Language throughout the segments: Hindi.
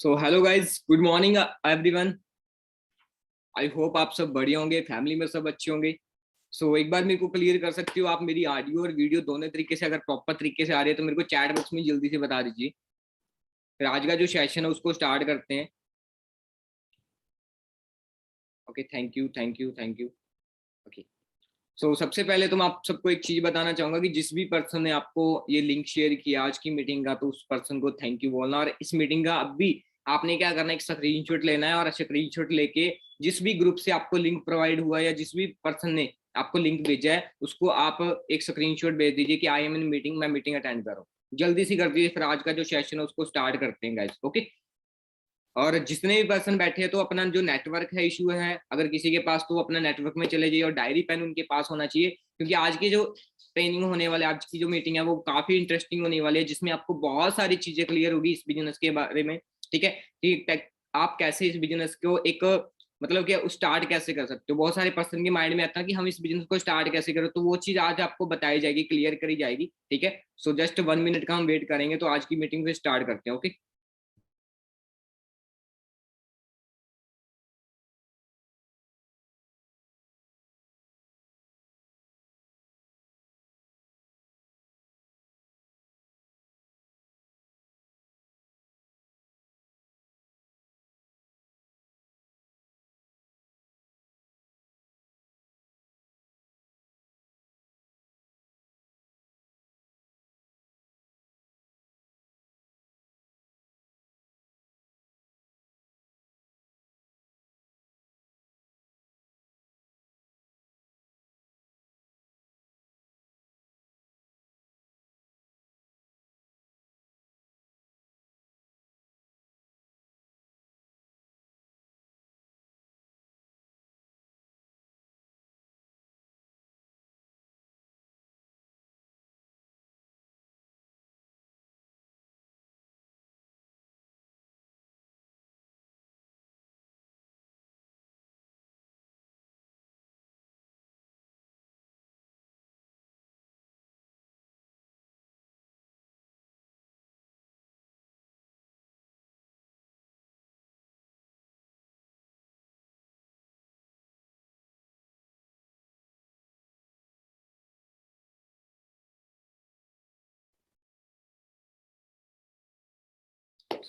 So hello guys, good morning everyone. I hope आप सब बढ़िया होंगे, फैमिली में सब अच्छे होंगे। एक बार मेरे को क्लियर कर सकती हो आप मेरी ऑडियो और वीडियो दोनों तरीके से, अगर प्रॉपर तरीके से आ रही है तो मेरे को चैट बॉक्स में जल्दी से बता दीजिए। फिर आज का जो सेशन है उसको स्टार्ट करते हैं। Okay, thank you thank you thank you. Okay, सबसे पहले तो मैं आप सबको एक चीज बताना चाहूंगा कि जिस भी पर्सन ने आपको ये लिंक शेयर किया आज की मीटिंग का, तो उस पर्सन को थैंक यू बोलना। और इस मीटिंग का अब भी आपने क्या करना है, एक स्क्रीनशॉट लेना है और स्क्रीनशॉट लेके जिस भी ग्रुप से आपको लिंक प्रोवाइड हुआ है या जिस भी पर्सन ने आपको लिंक भेजा है उसको आप एक स्क्रीनशॉट भेज दीजिए कि आई एम इन मीटिंग, मैं मीटिंग अटेंड कर रहा हूँ। जल्दी से कर दीजिए, फिर आज का जो सेशन है उसको स्टार्ट करते हैं गाइस। ओके, और जितने भी पर्सन बैठे हैं तो अपना जो नेटवर्क है इशू है, अगर किसी के पास, तो अपना नेटवर्क में चले जाइए और डायरी पेन उनके पास होना चाहिए, क्योंकि आज की जो ट्रेनिंग होने वाले, आज की जो मीटिंग है वो काफी इंटरेस्टिंग होने वाली है, जिसमें आपको बहुत सारी चीजें क्लियर होगी इस बिजनेस के बारे में। ठीक है कि आप कैसे इस बिजनेस को एक मतलब कि स्टार्ट कैसे कर सकते हो। बहुत सारे पर्सन के माइंड में आता है कि हम इस बिजनेस को स्टार्ट कैसे करें, तो वो चीज आज आपको बताई जाएगी, क्लियर करी जाएगी। ठीक है, जस्ट 1 मिनट का हम वेट करेंगे, तो आज की मीटिंग से स्टार्ट करते हैं। ओके,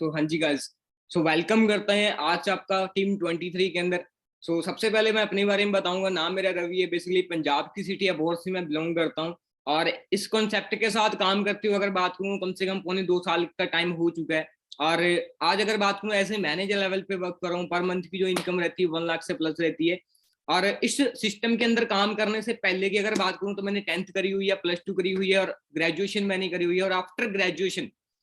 हाँ जी गाइस, वेलकम करते हैं आज आपका टीम 23 के अंदर। सबसे पहले मैं अपने बारे में बताऊंगा। नाम मेरा रवि है, बेसिकली पंजाब की सिटी अबोहर से मैं बिलोंग करता हूँ, और इस कॉन्सेप्ट के साथ काम करती हूँ। अगर बात करूँ, कम से कम 2.25 साल का टाइम हो चुका है। और आज अगर बात करूँ, ऐसे मैनेजर लेवल पे वर्क कर रहा हूँ। पर मंथ की जो इनकम रहती है 1 लाख से प्लस रहती है। और इस सिस्टम के अंदर काम करने से पहले की अगर बात करूँ, तो मैंने 10th करी हुई है, +2 करी हुई है, और ग्रेजुएशन मैंने करी हुई है। और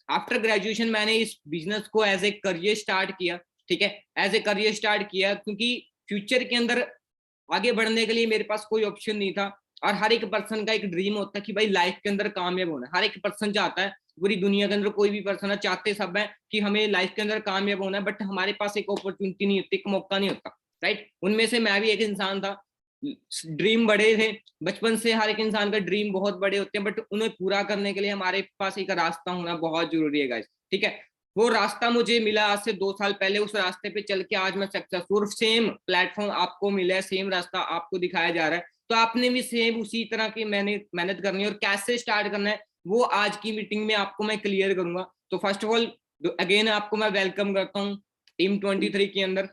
आफ्टर ग्रेजुएशन मैंने इस बिजनेस को एज ए करियर स्टार्ट किया। ठीक है, एज ए करियर स्टार्ट किया, क्योंकि फ्यूचर के अंदर आगे बढ़ने के लिए मेरे पास कोई ऑप्शन नहीं था। और हर एक पर्सन का एक ड्रीम होता है कि भाई लाइफ के अंदर कामयाब होना है। हर एक पर्सन चाहता है, पूरी दुनिया के अंदर कोई भी पर्सन है, चाहते सब है कि हमें लाइफ के अंदर कामयाब होना है, बट हमारे पास एक अपॉर्चुनिटी नहीं होती, एक मौका नहीं होता। राइट, उनमें से मैं भी एक इंसान था। ड्रीम बड़े थे, बचपन से हर एक इंसान का ड्रीम बहुत बड़े होते हैं, बट उन्हें पूरा करने के लिए हमारे पास एक रास्ता होना बहुत जरूरी है गाइस। ठीक है, वो रास्ता मुझे मिला आज से 2 साल पहले। उस रास्ते पे चल के आज मैं सक्सेसफुल, सेम प्लेटफॉर्म आपको मिला है, सेम रास्ता आपको दिखाया जा रहा है, तो आपने भी सेम उसी तरह की मेहनत करनी है। और कैसे स्टार्ट करना है वो आज की मीटिंग में आपको मैं क्लियर करूंगा। तो फर्स्ट ऑफ ऑल अगेन आपको मैं वेलकम करता हूँ टीम 23 के अंदर।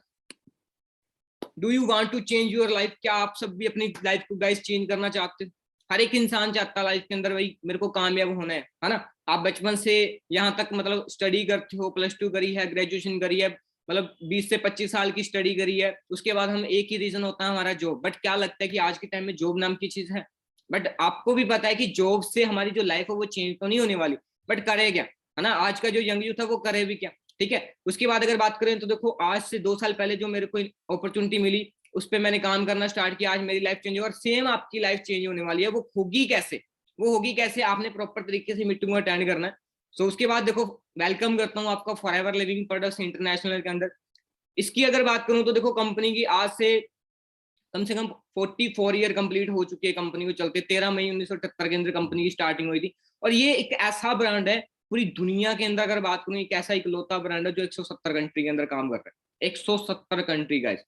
Do you want to change your life? क्या आप सब भी अपनी लाइफ को गाइस चेंज करना चाहते हो? हर एक इंसान चाहता है लाइफ के अंदर, भाई मेरे को कामयाब होना है ना। आप बचपन से यहाँ तक मतलब स्टडी करते हो, +2 करी है, ग्रेजुएशन करी है, मतलब 20 से 25 साल की स्टडी करी है। उसके बाद हम एक ही रीजन होता है हमारा जॉब। बट क्या लगता है कि आज के टाइम में जॉब नाम की चीज है? बट आपको भी पता है कि जॉब से हमारी जो लाइफ है वो चेंज तो नहीं होने वाली। बट करे क्या, है ना, आज का जो यंग यूथ है वो करे भी क्या? ठीक है, उसके बाद अगर बात करें तो देखो, आज से 2 साल पहले जो मेरे को अपॉर्चुनिटी मिली, उस पर मैंने काम करना स्टार्ट किया। आज मेरी लाइफ चेंज हो, और सेम आपकी लाइफ चेंज होने वाली है। वो होगी कैसे? वो होगी कैसे, आपने प्रॉपर तरीके से मीटिंग को अटेंड करना है। उसके बाद देखो, वेलकम करता हूँ आपका फॉरएवर लिविंग प्रोडक्ट्स इंटरनेशनल के अंदर। इसकी अगर बात करूं तो देखो, कंपनी की आज से कम 44 ईयर कंप्लीट हो चुकी है कंपनी को चलते। 13 मई 1978 के अंदर कंपनी की स्टार्टिंग हुई थी। और ये एक ऐसा ब्रांड है पूरी दुनिया के अंदर अगर बात करूं, एक ऐसा इकलौता ब्रांड है जो 170 कंट्री के अंदर काम कर रहा है। 170 कंट्री गाइस।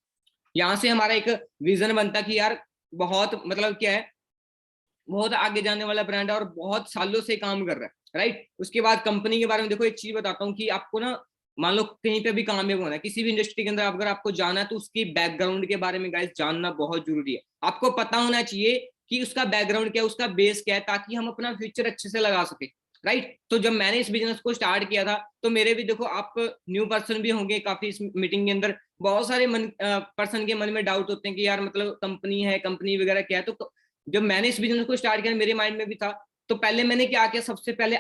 यहाँ से हमारा एक विजन बनता कि यार बहुत मतलब क्या है, बहुत आगे जाने वाला ब्रांड है और बहुत सालों से काम कर रहा है, राइट। उसके बाद कंपनी के बारे में देखो, एक चीज बताता हूँ कि आपको ना, मान लो कहीं पे भी कामयाब होना है किसी भी इंडस्ट्री के अंदर, अगर आपको जाना है तो उसकी बैकग्राउंड के बारे में गाइस जानना बहुत जरूरी है। आपको पता होना चाहिए कि उसका बैकग्राउंड क्या है, उसका बेस क्या है, ताकि हम अपना फ्यूचर अच्छे से लगा सके, राइट। तो जब मैंने इस बिजनेस को स्टार्ट किया था, तो मेरे भी देखो, आप न्यू पर्सन भी होंगे काफी इस मीटिंग के अंदर, बहुत सारे पर्सन के मन में डाउट होते हैं कि यार मतलब कंपनी है, कंपनी वगैरह क्या है। तो जब मैंने इस बिजनेस को स्टार्ट किया, मेरे माइंड में भी था, तो पहले मैंने क्या किया, सबसे पहले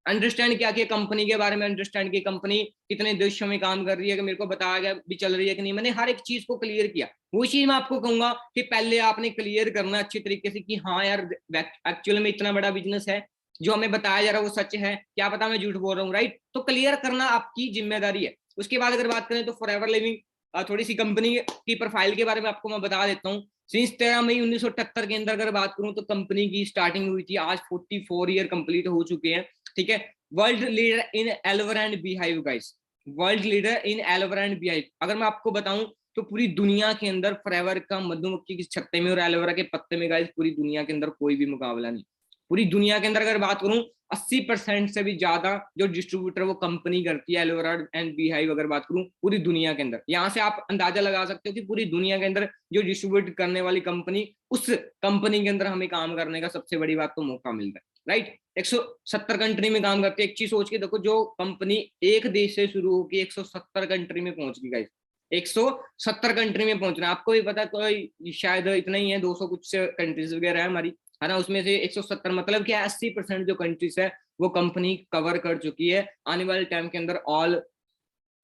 अंडरस्टैंड क्या किया कंपनी के बारे में, अंडरस्टैंड की कंपनी कितने देशों में काम कर रही है, कि मेरे को बताया गया भी चल रही है कि नहीं, मैंने हर एक चीज को क्लियर किया। वो चीज मैं आपको कहूंगा कि पहले आपने क्लियर करना अच्छी तरीके से कि हाँ यार एक्चुअल में इतना बड़ा बिजनेस है, जो हमें बताया जा रहा है वो सच है, क्या पता मैं झूठ बोल रहा हूँ, राइट। तो क्लियर करना आपकी जिम्मेदारी है। उसके बाद अगर बात करें तो फॉरएवर लिविंग, थोड़ी सी कंपनी की प्रोफाइल के बारे में आपको मैं बता देता हूँ। सिंस 13 मई 1978 के अंदर अगर बात करूं तो कंपनी की स्टार्टिंग हुई थी। आज 44 ईयर कंप्लीट हो चुके हैं, ठीक है। World leader in aloe vera and beehive guys, world leader in aloe vera and beehive. अगर मैं आपको बताऊं तो पूरी दुनिया के अंदर फॉरएवर का मधुमक्खी के छत्ते में और एलोवेरा के पत्ते में गाइस पूरी दुनिया के अंदर कोई भी मुकाबला नहीं। पूरी दुनिया के अंदर अगर बात करूं 80% से भी ज्यादा जो डिस्ट्रीब्यूटर वो कंपनी करती है एलोवेरा एंड बीहाइव, अगर बात करूं पूरी दुनिया के अंदर। यहां से आप अंदाजा लगा सकते हो कि पूरी दुनिया के अंदर जो डिस्ट्रीब्यूट करने वाली कंपनी, उस कंपनी के अंदर हमें काम करने का सबसे बड़ी बात तो मौका मिल रहा है, राइट। 170 कंट्री में काम करते हैं। एक चीज सोच के देखो, जो कंपनी एक देश से शुरू होकर 170 कंट्री में पहुंच गई गाइस, 170 कंट्री में पहुंचना। आपको भी पता, कोई शायद इतना ही है, 200 कुछ कंट्रीज वगैरह है हमारी, है ना। उसमें से 170 मतलब क्या, 80% जो कंट्रीज है वो कंपनी कवर कर चुकी है। आने वाले टाइम के अंदर ऑल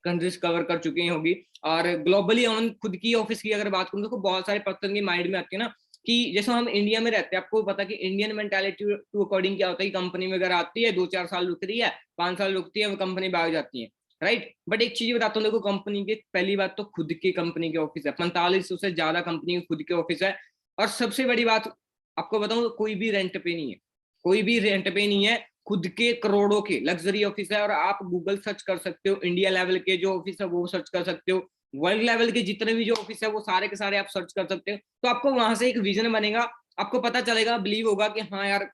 कंट्रीज कवर कर चुकी होगी। और ग्लोबली ऑन खुद की ऑफिस की अगर बात करूं तो बहुत सारे पर्सन के माइंड में आती है ना, कि जैसे हम इंडिया में रहते हैं, आपको पता कि इंडियन मेंटालिटी टू अकॉर्डिंग क्या होता है, कंपनी वगैरह आती है, 2-4 साल रुकती है, 5 साल रुकती है, वो कंपनी भाग जाती है, राइट। बट एक चीज बताता हूँ, देखो कंपनी के पहली बात तो खुद की कंपनी के ऑफिस है, 45 से ज्यादा कंपनी के खुद के ऑफिस है। और सबसे बड़ी बात आपको बताऊं, कोई भी रेंट पे नहीं है, कोई भी रेंट पे नहीं है, खुद के करोड़ों के लग्जरी ऑफिस है। और आप गूगल सर्च कर सकते हो, इंडिया लेवल के जो ऑफिस है वो सर्च कर सकते हो, वर्ल्ड लेवल के जितने भी जो ऑफिस है वो सारे के सारे आप सर्च कर सकते हो। तो आपको वहां से एक विजन बनेगा, आपको पता चलेगा, बिलीव होगा कि हाँ यार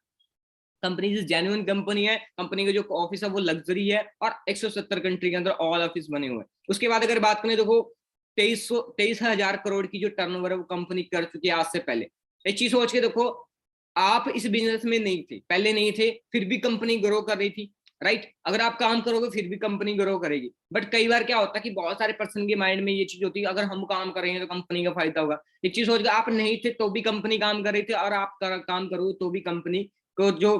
कंपनी जेन्युइन कंपनी है, कंपनी का जो ऑफिस है वो लग्जरी है, और 170 कंट्री के अंदर ऑल ऑफिस बने हुए हैं। उसके बाद अगर बात करें, देखो 23,000 करोड़ की जो टर्नओवर है वो कंपनी कर चुकी है आज से पहले। एक चीज सोच के देखो, आप इस बिजनेस में नहीं थे, पहले नहीं थे, फिर भी कंपनी ग्रो कर रही थी, राइट। अगर आप काम करोगे फिर भी कंपनी ग्रो करेगी। बट कई बार क्या होता है कि बहुत सारे पर्सन के माइंड में ये चीज होती है, अगर हम काम करेंगे तो कंपनी का फायदा होगा। एक चीज सोच के, आप नहीं थे तो भी कंपनी काम कर रही थी, और आप काम करो तो भी कंपनी को जो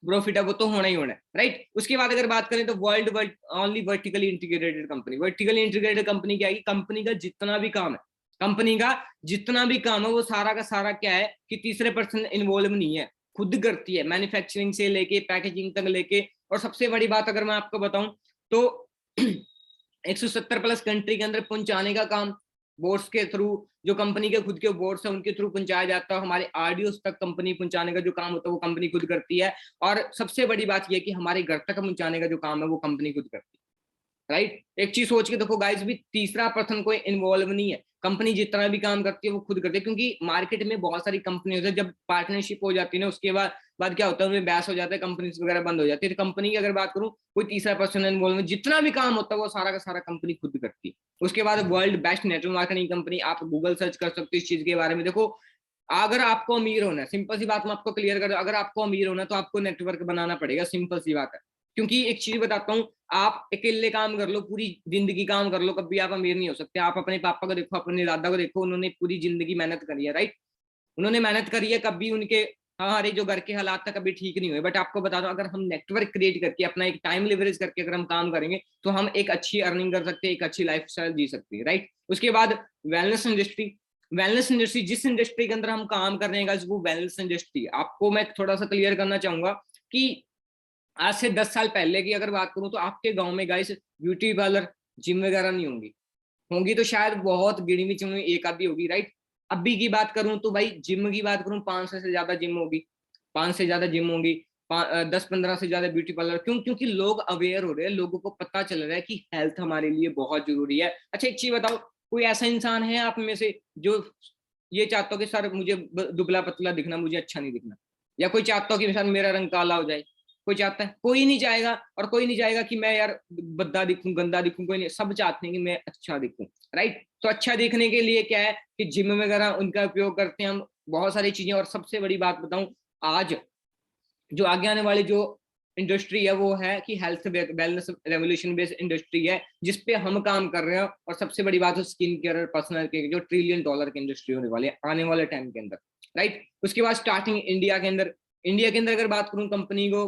प्रॉफिट है वो तो होना ही होना है, राइट। उसके बाद अगर बात करें तो world only vertically integrated company. Vertically integrated company क्या है, कंपनी का जितना भी काम है, कंपनी का जितना भी काम है वो सारा का सारा क्या है कि तीसरे पर्सन इन्वॉल्व नहीं है, खुद करती है, मैन्युफैक्चरिंग से लेके पैकेजिंग तक लेके। और सबसे बड़ी बात अगर मैं आपको बताऊं तो 170 प्लस कंट्री के अंदर पहुंचाने का काम बोर्ड्स के थ्रू, जो कंपनी के खुद के बोर्ड्स है उनके थ्रू पहुंचाया जाता है। हमारे आरडीओस तक कंपनी पहुंचाने का जो काम होता है वो कंपनी खुद करती है। और सबसे बड़ी बात यह कि हमारे घर तक पहुंचाने का जो काम है वो कंपनी खुद करती है, राइट। एक चीज सोच के देखो गाइस, भी तीसरा पर्सन कोई इन्वॉल्व नहीं है, कंपनी जितना भी काम करती है वो खुद करती है। क्योंकि मार्केट में बहुत सारी कंपनी होती है, जब पार्टनरशिप हो जाती है ना उसके बाद क्या होता है, उनमें बैस हो जाता है, कंपनी वगैरह बंद हो जाती है। तो कंपनी की अगर बात करूं, कोई तीसरा पर्सन इन्वॉल्व, जितना भी काम होता है वो सारा का सारा कंपनी खुद करती है। उसके बाद world best network marketing company, आप गूगल सर्च कर सकते हो इस चीज के बारे में। देखो अगर आपको अमीर होना है, सिंपल सी बात मैं आपको क्लियर कर दूं, अगर आपको अमीर होना है तो आपको नेटवर्क बनाना पड़ेगा, सिंपल सी बात है। क्योंकि एक चीज बताता हूँ, आप अकेले काम कर लो, पूरी जिंदगी काम कर लो, कभी आप अमीर नहीं हो सकते। आप अपने पापा को देखो, अपने दादा को देखो, उन्होंने पूरी जिंदगी मेहनत करी है, राइट। उन्होंने मेहनत करी है, कभी उनके हमारे जो घर के हालात था कभी ठीक नहीं हुए। बट आपको बता दो, अगर हम नेटवर्क क्रिएट करके अपना एक टाइम लिवरेज करके अगर हम काम करेंगे तो हम एक अच्छी अर्निंग कर सकते हैं, एक अच्छी लाइफ स्टाइल जी सकते हैं, राइट। उसके बाद वेलनेस इंडस्ट्री। वेलनेस इंडस्ट्री, जिस इंडस्ट्री के अंदर हम काम कर रहे हैं वो वेलनेस इंडस्ट्री। आपको मैं थोड़ा सा क्लियर करना चाहूंगा कि आज से 10 साल पहले की अगर बात करूं तो आपके गांव में गाइस ब्यूटी पार्लर, जिम वगैरह नहीं होंगी, होंगी तो शायद बहुत गिणी चुनी एक आधी होगी, राइट। अभी की बात करूं तो भाई जिम की बात करूं, 500 से ज्यादा जिम होगी, 5 से ज्यादा जिम होंगी। 10-15 से ज्यादा ब्यूटी पार्लर। क्यों? क्योंकि लोग अवेयर हो रहे हैं, लोगों को पता चल रहा है कि हेल्थ हमारे लिए बहुत जरूरी है। अच्छा एक चीज बताओ, कोई ऐसा इंसान है आप में से जो ये चाहता हो कि सर मुझे दुबला पतला दिखना, मुझे अच्छा नहीं दिखना, या कोई चाहता हो कि सर मेरा रंग काला हो जाए? कोई चाहता है? कोई नहीं चाहेगा। और कोई नहीं चाहेगा कि मैं यार बद्दा दिखूं, गंदा दिखूं, कोई नहीं, सब चाहते हैं कि मैं अच्छा दिखूं। राइट? तो अच्छा दिखने के लिए क्या है कि जिम वगैरह उनका उपयोग करते हैं हम, बहुत सारी चीजें। और सबसे बड़ी बात बताऊं, आज जो आगे आने वाली जो इंडस्ट्री है वो है कि health wellness revolution based industry है, जिसपे हम काम कर रहे हैं। और सबसे बड़ी बात है स्किन केयर और पर्सनल केयर, जो $1 ट्रिलियन की इंडस्ट्री होने वाली है आने वाले टाइम के अंदर। राइट? उसके बाद स्टार्टिंग इंडिया के अंदर, इंडिया के अंदर अगर बात करूं, कंपनी को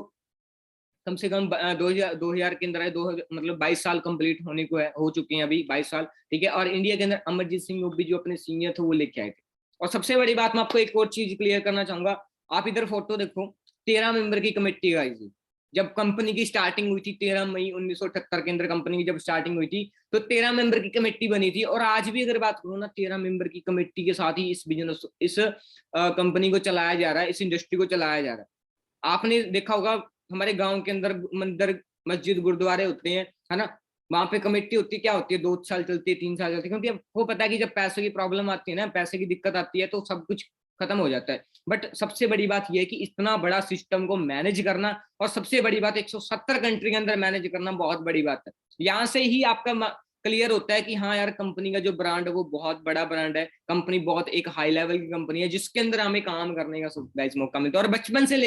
कम से कम 2000 के अंदर है, मतलब 22 साल कंप्लीट होने को है, हो चुके हैं अभी 22 साल। ठीक है? और इंडिया के अंदर अमरजीत सिंह ओबी जो अपने सीनियर थे वो लेके आए थे। और सबसे बड़ी बात मैं आपको एक और चीज क्लियर करना चाहूंगा, आप इधर फोटो देखो, 13 मेंबर की कमेटी आई थी जब कंपनी की स्टार्टिंग हुई थी। 13 मई 1978 के अंदर कंपनी की जब स्टार्टिंग हुई थी तो 13 मेंबर की कमेटी बनी थी। और आज भी अगर बात करूँ ना, 13 मेंबर की कमेटी के साथ ही इस बिजनेस, इस कंपनी को चलाया जा रहा है, इस इंडस्ट्री को चलाया जा रहा है। आपने देखा होगा हमारे गांव के अंदर मंदिर, मस्जिद, गुरुद्वारे होते हैं, है ना? वहां पे कमेटी होती है, क्या होती है, 2 साल चलती है, 3 साल चलती है, क्योंकि आपको पता है कि जब पैसे की प्रॉब्लम आती है ना, पैसे की दिक्कत आती है, तो सब कुछ खत्म हो जाता है। बट सबसे बड़ी बात यह है कि इतना बड़ा सिस्टम को मैनेज करना, और सबसे बड़ी बात 170 कंट्री के अंदर मैनेज करना बहुत बड़ी बात है। यहाँ से ही आपका क्लियर होता है कि हाँ यार, कंपनी का जो ब्रांड है वो बहुत बड़ा ब्रांड है, कंपनी बहुत एक हाई लेवल की कंपनी है, जिसके अंदर हमें काम करने का मौका मिलता है। और बचपन से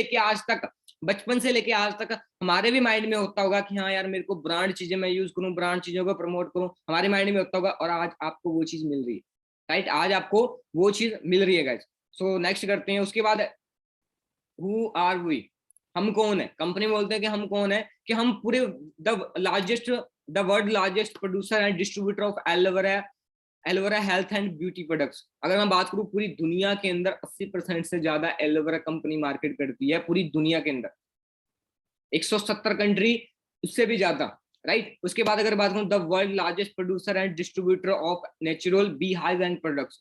लेके आज तक हमारे भी माइंड में होता होगा कि हाँ यार, मेरे को ब्रांड चीजें मैं यूज करूँ, ब्रांड चीजों को प्रमोट करूँ, हमारे माइंड में होता होगा। और आज आपको वो चीज मिल रही है। राइट? आज आपको वो चीज मिल रही है गाइस। सो नेक्स्ट करते हैं, उसके बाद हु आर वी, हम कौन है? कंपनी बोलते हैं कि हम कौन है, कि हम पूरे the world largest producer and distributor of aloe vera health and beauty products. अगर मैं बात करूं, पूरी दुनिया के अंदर 80% से ज्यादा एलोवेरा कंपनी मार्केट करती है पूरी दुनिया के अंदर, 170 कंट्री, उससे भी ज्यादा। राइट? उसके बाद अगर बात करूं, the world largest producer and distributor of natural bee hive and products.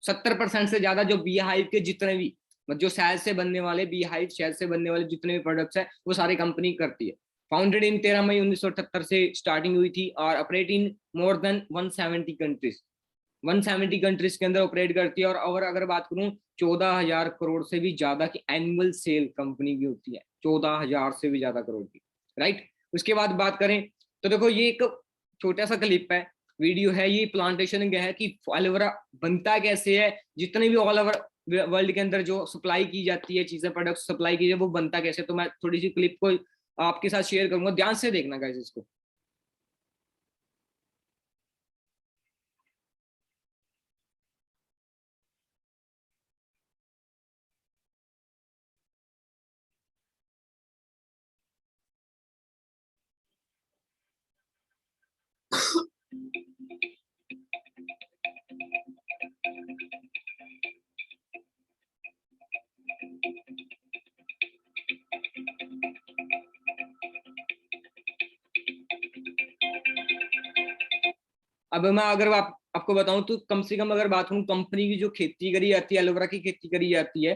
70% से ज्यादा जो बी हाइव के जितने भी, जो शहद से बनने वाले, बी हाइव शहद से बनने वाले जितने भी प्रोडक्ट्स है, वो सारी कंपनी करती है। फाउंडेड इन 13 मई 1978 से स्टार्टिंग हुई थी, और operate in more than 170 countries, 170 countries के अंदर ऑपरेट करती है। और अगर बात करूं, 14,000 करोड़ से भी ज्यादा की एनुअल सेल कंपनी की होती है, 14,000 से भी ज्यादा करोड़ की। राइट? उसके बाद बात करें तो देखो, ये एक छोटा सा क्लिप है, वीडियो है, ये प्लांटेशन का है कि एलोवेरा बनता कैसे है, जितने भी ऑल ओवर वर्ल्ड के अंदर जो सप्लाई की जाती है चीजें, प्रोडक्ट सप्लाई की जाए, वो बनता कैसे। तो मैं थोड़ी सी क्लिप को आपके साथ शेयर करूंगा, ध्यान से देखना गाइस इसको। अब मैं अगर आपको बताऊं तो कम से कम अगर बात करूं, कंपनी की जो खेती करी जाती है, एलोवेरा की खेती करी जाती है,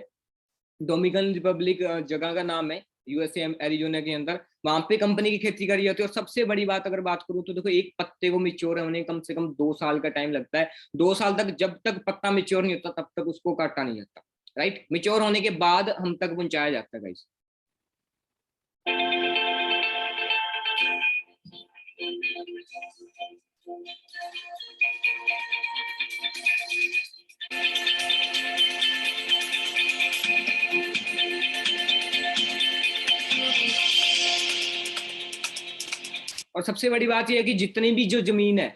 डोमिनिकन रिपब्लिक जगह का नाम है, यूएसए एरिजोना के अंदर, वहां पे कंपनी की खेती करी जाती है। और सबसे बड़ी बात अगर बात करूं तो देखो, एक पत्ते को मिच्योर होने कम से कम 2 साल का टाइम लगता है। 2 साल तक, जब तक पत्ता मिच्योर नहीं होता तब तक उसको काटा नहीं जाता। राइट? मिच्योर होने के बाद हम तक पहुंचाया जाता है गाइस। और सबसे बड़ी बात यह है कि जितनी भी जो जमीन है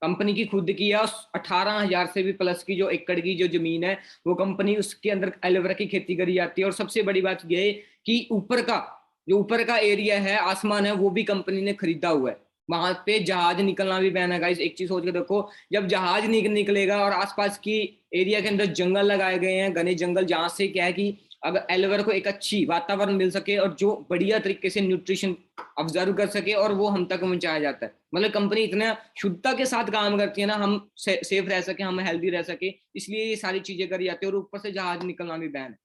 कंपनी की खुद की है, 18,000 से भी प्लस की जो एकड़ की जो जमीन है, वो कंपनी उसके अंदर एलोवेरा की खेती करी जाती है। और सबसे बड़ी बात यह है कि ऊपर का एरिया है, आसमान है, वो भी कंपनी ने खरीदा हुआ है। वहां पे जहाज निकलना भी बैन है गाइस। एक चीज सोच के देखो, जब जहाज निकलेगा और आसपास की एरिया के अंदर जंगल लगाए गए हैं, घने जंगल, जहां से क्या है कि अगर एलोवेरा को एक अच्छी वातावरण मिल सके और जो बढ़िया तरीके से न्यूट्रिशन ऑब्जर्व कर सके, और वो हम तक पहुंचाया जाता है। मतलब कंपनी इतना शुद्धता के साथ काम करती है ना, हम सेफ रह सके, हम हेल्दी रह सके, इसलिए ये सारी चीजें करी जाती है। और ऊपर से जहाज निकलना भी बैन है।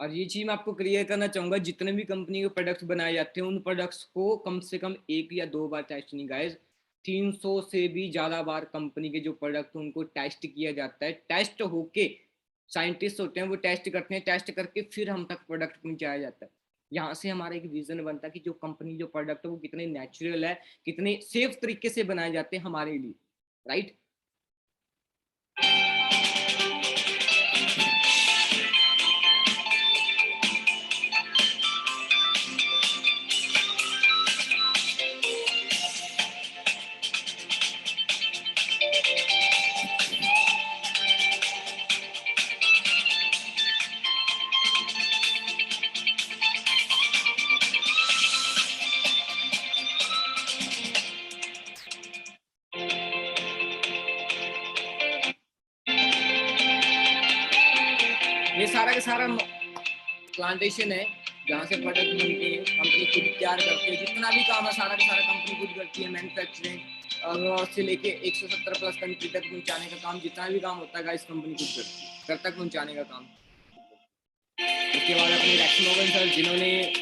और ये चीज मैं आपको क्लियर करना चाहूंगा, जितने भी कंपनी के प्रोडक्ट्स बनाए जाते हैं उन प्रोडक्ट्स को कम से कम 1 या 2 बार टेस्ट नहीं गाइस, 300 से भी ज्यादा बार कंपनी के जो प्रोडक्ट उनको टेस्ट किया जाता है। टेस्ट होके साइंटिस्ट होते हैं वो टेस्ट करते हैं, टेस्ट करके फिर हम तक प्रोडक्ट पहुंचाया जाता है। यहाँ से हमारा एक विजन बनता है कि जो कंपनी जो प्रोडक्ट है वो कितने नेचुरल है, कितने सेफ तरीके से बनाए जाते हैं हमारे लिए, राइट। ये सारा का सारा प्लांटेशन है जहाँ से प्रोडक्ट बनते हैं, कंपनी खुद तैयार करती है, जितना भी काम है सारा का सारा कंपनी खुद करती है। मैन्युफैक्चरिंग और से लेके 170 प्लस कंट्री तक पहुँचाने का काम, जितना भी काम होता है गाइस कंपनी खुद करती है, घर तक पहुँचाने का काम। उसके बाद अपने रेक्स मोगन सर जिन्होंने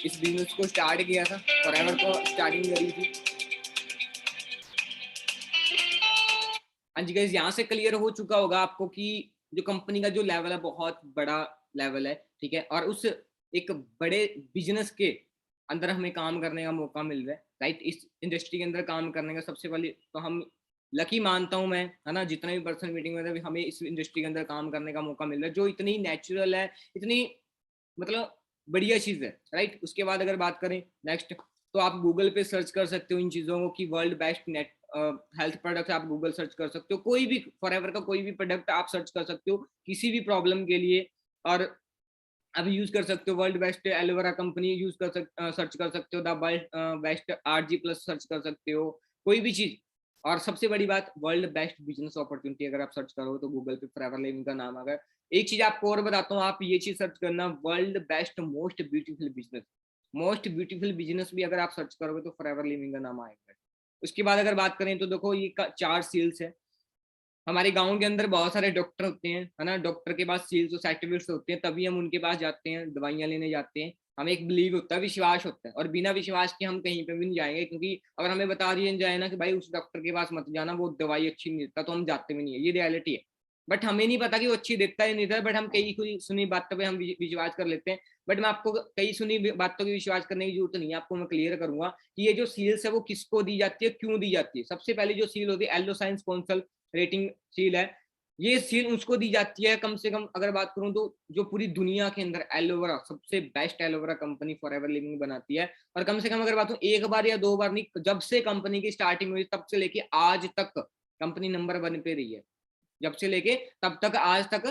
इस बिजनेस को स्टार्ट किया था, फॉरएवर को स्टार्टिंग करी थी। हाँ जी गाइस, यहाँ से क्लियर हो चुका होगा आपको कि जो कंपनी का जो लेवल है बहुत बड़ा लेवल है, ठीक है। और उस एक बड़े बिजनेस के अंदर हमें काम करने का मौका मिल रहा है, राइट। इस इंडस्ट्री के अंदर काम करने का सबसे पहले तो हम लकी मानता हूं मैं, है ना। जितने भी पर्सन मीटिंग में हमें इस इंडस्ट्री के अंदर काम करने का मौका मिल रहा है जो इतनी नेचुरल है, इतनी मतलब बढ़िया चीज है, राइट। उसके बाद अगर बात करें नेक्स्ट, तो आप गूगल पे सर्च कर सकते हो इन चीजों को कि world best net health product आप गूगल सर्च कर सकते हो, कोई भी फॉरएवर का कोई भी प्रोडक्ट आप सर्च कर सकते हो किसी भी प्रॉब्लम के लिए। और अभी यूज कर सकते हो world best aloe vera company use search कर सकते हो, the best RG plus search कर सकते हो, कोई भी चीज। और सबसे बड़ी बात, वर्ल्ड बेस्ट बिजनेस अपॉर्चुनिटी अगर आप सर्च करो तो गूगल पे फॉरएवर लिविंग का नाम आएगा। एक चीज आपको और बताता हूँ, आप ये चीज सर्च करना, world best most beautiful business, most beautiful business भी अगर आप सर्च करोगे तो फॉरएवर लिविंग का नाम आएगा। उसके बाद अगर बात करें तो देखो ये 4 सील्स है। हमारे गांव के अंदर बहुत सारे डॉक्टर होते हैं, है ना। डॉक्टर के पास सील्स और सर्टिफिकेट्स होते हैं, तभी हम उनके पास जाते हैं, दवाइयां लेने जाते हैं। हमें एक बिलीव होता है, विश्वास होता है, और बिना विश्वास के हम कहीं पे भी नहीं जाएंगे, क्योंकि अगर हमें बता दिया जाए ना कि भाई उस डॉक्टर के पास मत जाना, वो दवाई अच्छी नहीं देता, तो हम जाते भी नहीं है, ये रियलिटी है। बट हमें नहीं पता कि वो अच्छी देता है नहीं देता, बट हम कई कोई सुनी बातों पर हम विश्वास कर लेते हैं। बट मैं आपको कई सुनी बातों की विश्वास करने की जरूरत नहीं है, आपको मैं क्लियर करूंगा कि ये जो सील्स है वो किसको दी जाती है, क्यों दी जाती है। सबसे पहले जो सील होती है Aloe Science Council rating seal है, ये सील उसको दी जाती है कम से कम अगर बात करूं तो जो पूरी दुनिया के अंदर एलोवेरा सबसे best aloe vera company forever living बनाती है। और कम से कम अगर बात हो 1 बार या 2 बार नहीं, जब से कंपनी की स्टार्टिंग हुई तब से लेके आज तक कंपनी नंबर 1 पे रही है। जब से लेके तब तक आज तक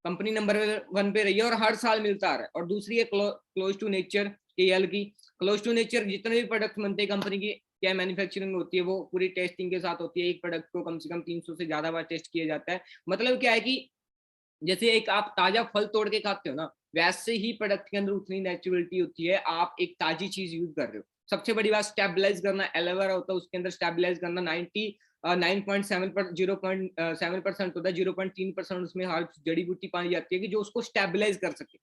कंपनी नंबर 1 पे रही है, और हर साल मिलता आ रहा है। और दूसरी है क्लोज टू नेचर KL की। क्लोज टू नेचर जितने भी प्रोडक्ट बनते हैं कंपनी की, क्या मैन्युफैक्चरिंग होती है वो पूरी टेस्टिंग के साथ होती है। एक प्रोडक्ट को कम से कम 300 से ज्यादा बार टेस्ट किया जाता है। मतलब क्या है कि जैसे एक आप ताजा फल तोड़ के खाते हो ना, वैसे ही प्रोडक्ट के अंदर उतनी नेचुरलिटी होती है, आप एक ताजी चीज यूज कर रहे हो। सबसे बड़ी बात स्टेबलाइज करना, एलोवेरा होता है उसके अंदर स्टेबलाइज करना 9.7% होता है, 0.3% उसमें हर जड़ी बूटी पाई जाती है कि जो उसको स्टेबलाइज कर सके,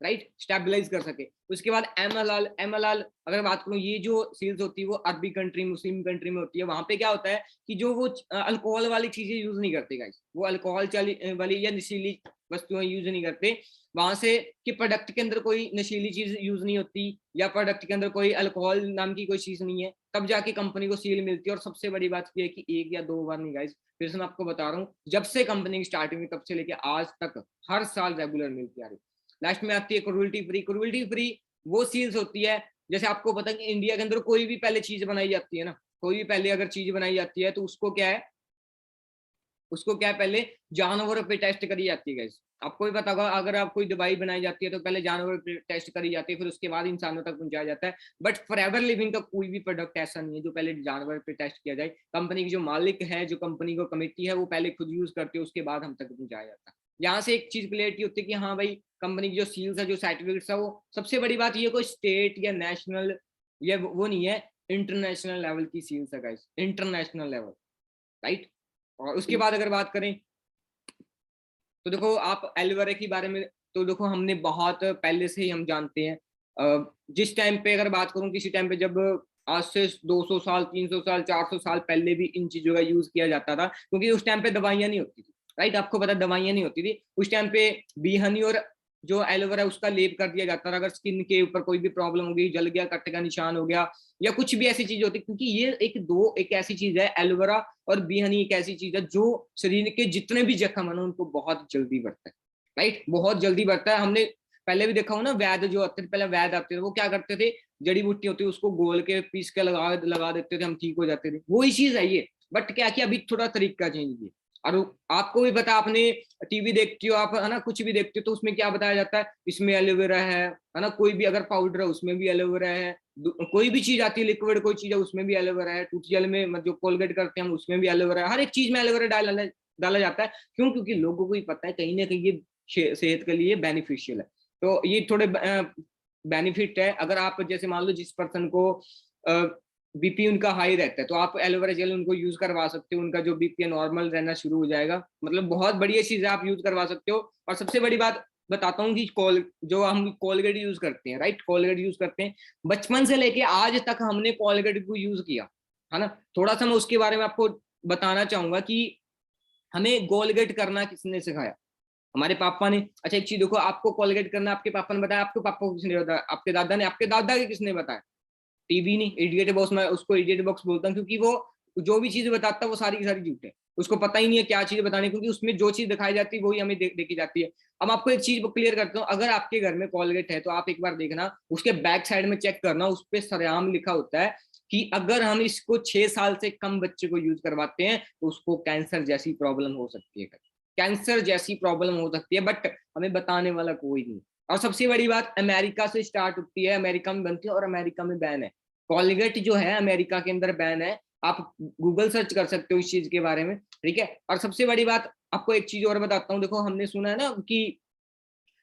राइट, स्टेबलाइज कर सके। उसके बाद एमएलआल अगर बात करूं, ये जो सील्स होती है वो अरबी कंट्री मुस्लिम कंट्री में होती है। वहां पे क्या होता है कि जो वो अल्कोहल वाली चीजें यूज नहीं करते गाइस, वो अल्कोहल वाली या नशीली वस्तुएं यूज नहीं करते वहां से, कि प्रोडक्ट के अंदर कोई नशीली चीज यूज नहीं होती या प्रोडक्ट के अंदर कोई अल्कोहल नाम की कोई चीज नहीं है, तब जाके कंपनी को सील मिलती है। और सबसे बड़ी बात ये है कि 1 या 2 बार नहीं गाइस, फिर से मैं आपको बता रहा हूँ, जब से कंपनी की स्टार्टिंग हुई तब से लेके आज तक हर साल रेगुलर मिलती आ रही। लास्ट में आती है क्रुएल्टी फ्री। क्रुएल्टी फ्री वो सील्स होती है, जैसे आपको पता है कि इंडिया के अंदर कोई भी पहले चीज बनाई जाती है ना, कोई भी पहले अगर चीज बनाई जाती है तो उसको क्या है, उसको क्या है, पहले जानवरों पे टेस्ट करी जाती है गाइस। आपको भी पता होगा अगर आप कोई दवाई बनाई जाती है तो पहले जानवरों पे टेस्ट करी जाती है, फिर उसके बाद इंसानों तक पहुंचाया जाता है। बट फॉरएवर लिविंग का कोई भी प्रोडक्ट ऐसा नहीं है जो पहले जानवर पे टेस्ट किया जाए। कंपनी की जो मालिक है, जो कंपनी को कमेटी है, वो पहले खुद यूज करती है, उसके बाद हम तक पहुंचाया जाता है। यहाँ से एक चीज क्लियरिटी होती है कि हाँ भाई, कंपनी की जो सील्स है, जो सर्टिफिकेट्स है, वो सबसे बड़ी बात ये कोई स्टेट या नेशनल या वो नहीं है, इंटरनेशनल लेवल की सील्स है गाइस, इंटरनेशनल लेवल, राइट। और उसके बाद अगर बात करें तो देखो आप एलोवेरा के बारे में तो देखो हमने बहुत पहले से ही हम जानते हैं। जिस टाइम पे अगर बात करूं, किसी टाइम पे जब आज से 200 साल, 300 साल, 400 साल पहले भी इन चीजों का यूज किया जाता था, क्योंकि उस टाइम पे दवाइयां नहीं होती थी, राइट। आपको पता दवाइयां नहीं होती थी उस टाइम पे। बी हनी और जो एलोवेरा उसका लेप कर दिया जाता था, अगर स्किन के ऊपर कोई भी प्रॉब्लम हो गई, जल गया, कट का निशान हो गया, या कुछ भी ऐसी चीज होती, क्योंकि ये एक ऐसी चीज है, एलोवेरा और बी हनी एक ऐसी चीज है जो शरीर के जितने भी जख्म है ना उनको बहुत जल्दी बढ़ता है, राइट, बहुत जल्दी बढ़ता है। हमने पहले भी देखा हो ना, वैद्य जो आते थे, पहले वैद्य आते थे, वो क्या करते थे, जड़ी बूटी होती है उसको गोल के पीस के लगा देते थे, हम ठीक हो जाते थे, वही चीज है ये। बट क्या किया, अभी थोड़ा तरीका चेंज किया। और आपको भी पता, आपने टीवी देखती हो आप, है ना, कुछ भी देखते हो तो उसमें क्या बताया जाता है, इसमें एलोवेरा है ना, कोई भी अगर पाउडर है उसमें भी एलोवेरा है, कोई भी चीज आती है लिक्विड, कोई चीज है उसमें भी एलोवेरा है, टूथ जेल में जो कोलगेट करते हैं हम उसमें भी एलोवेरा है, हर एक चीज में एलोवेरा डाला जाता है। क्यों? क्योंकि लोगों को ही पता है कहीं ना कहीं ये सेहत के लिए बेनिफिशियल है। तो ये थोड़े बेनिफिट है। अगर आप जैसे मान लो जिस पर्सन को बीपी उनका हाई रहता है, तो आप एलोवेरा जेल उनको यूज करवा सकते हो, उनका जो बीपी नॉर्मल रहना शुरू हो जाएगा। मतलब बहुत बढ़िया चीज है, आप यूज करवा सकते हो। और सबसे बड़ी बात बताता हूँ कि जो हम कोलगेट यूज करते हैं, राइट, कोलगेट यूज करते हैं, बचपन से लेके आज तक हमने कोलगेट को यूज किया, है ना। थोड़ा सा मैं उसके बारे में आपको बताना चाहूंगा कि हमें कोलगेट करना किसने सिखाया। हमारे पापा ने। अच्छा एक चीज देखो, आपको कोलगेट करना आपके पापा ने बताया, आपके पापा को किसने बताया, आपके दादा ने, आपके दादा के किसने बताया, टीवी नहीं, इडियट बॉक्स। मैं उसको इडियट बॉक्स बोलता हूँ क्योंकि वो जो भी चीज बताता है वो सारी की सारी झूठ है, उसको पता ही नहीं है क्या चीज बतानी, क्योंकि उसमें जो चीज दिखाई जाती है वही हमें देखी जाती है। अब आपको एक चीज क्लियर करता हूँ, अगर आपके घर में कोलगेट है तो आप एक बार देखना, उसके बैक साइड में चेक करना, उस पर सरेआम लिखा होता है कि अगर हम इसको 6 साल से कम बच्चे को यूज करवाते हैं तो उसको कैंसर जैसी प्रॉब्लम हो सकती है, कैंसर जैसी प्रॉब्लम हो सकती है, बट हमें बताने वाला कोई नहीं। और सबसे बड़ी बात, अमेरिका से स्टार्ट होती है, अमेरिका में बनती है और अमेरिका में बैन है। कोलगेट जो है अमेरिका के अंदर बैन है, आप गूगल सर्च कर सकते हो इस चीज के बारे में, ठीक है। और सबसे बड़ी बात आपको एक चीज और बताता हूँ, देखो हमने सुना है ना कि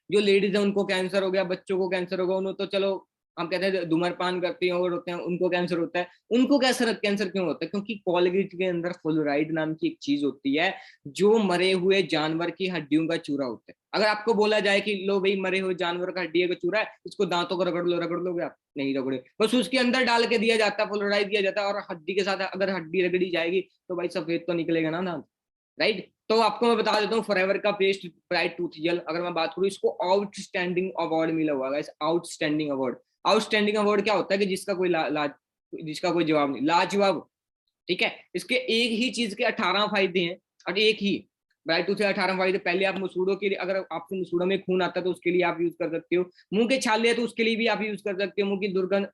जो लेडीज है उनको कैंसर हो गया, बच्चों को कैंसर होगा, उन्होंने तो चलो हम कहते हैं धूम्रपान करते हैं और होते हैं उनको कैंसर होता है। उनको कैंसर कैंसर क्यों होता है? क्योंकि कोलगेट के अंदर फ्लोराइड नाम की एक चीज होती है जो मरे हुए जानवर की हड्डियों का चूरा होता है। अगर आपको बोला जाए कि लो भाई मरे हुए जानवर का हड्डी का चूरा है, इसको दांतों को रगड़ लोगे आप? नहीं रगड़े, बस उसके अंदर डाल के दिया जाता है, फ्लोराइड दिया जाता है, और हड्डी के साथ अगर हड्डी रगड़ी जाएगी तो भाई सफेद तो निकलेगा ना दांत, राइट। तो आपको मैं बता देता हूँ, फॉरएवर का पेस्ट ब्राइट टूथ जेल, अगर मैं बात करूँ, इसको आउटस्टैंडिंग अवार्ड मिला हुआ है। आउटस्टैंडिंग अवार्ड, आउटस्टैंडिंग अवार्ड क्या होता है कि जिसका कोई जिसका कोई जवाब नहीं, लाजवाब, ठीक है। इसके एक ही चीज के 18 फायदे हैं, और एक ही ब्राइट टूथ से 18 फायदे। पहले आप मसूड़ों के लिए, अगर आपको मसूड़ों में खून आता है तो उसके लिए आप यूज कर सकते हो, मुंह के छाले है तो उसके लिए भी आप यूज कर सकते हो, मुंह की दुर्गंध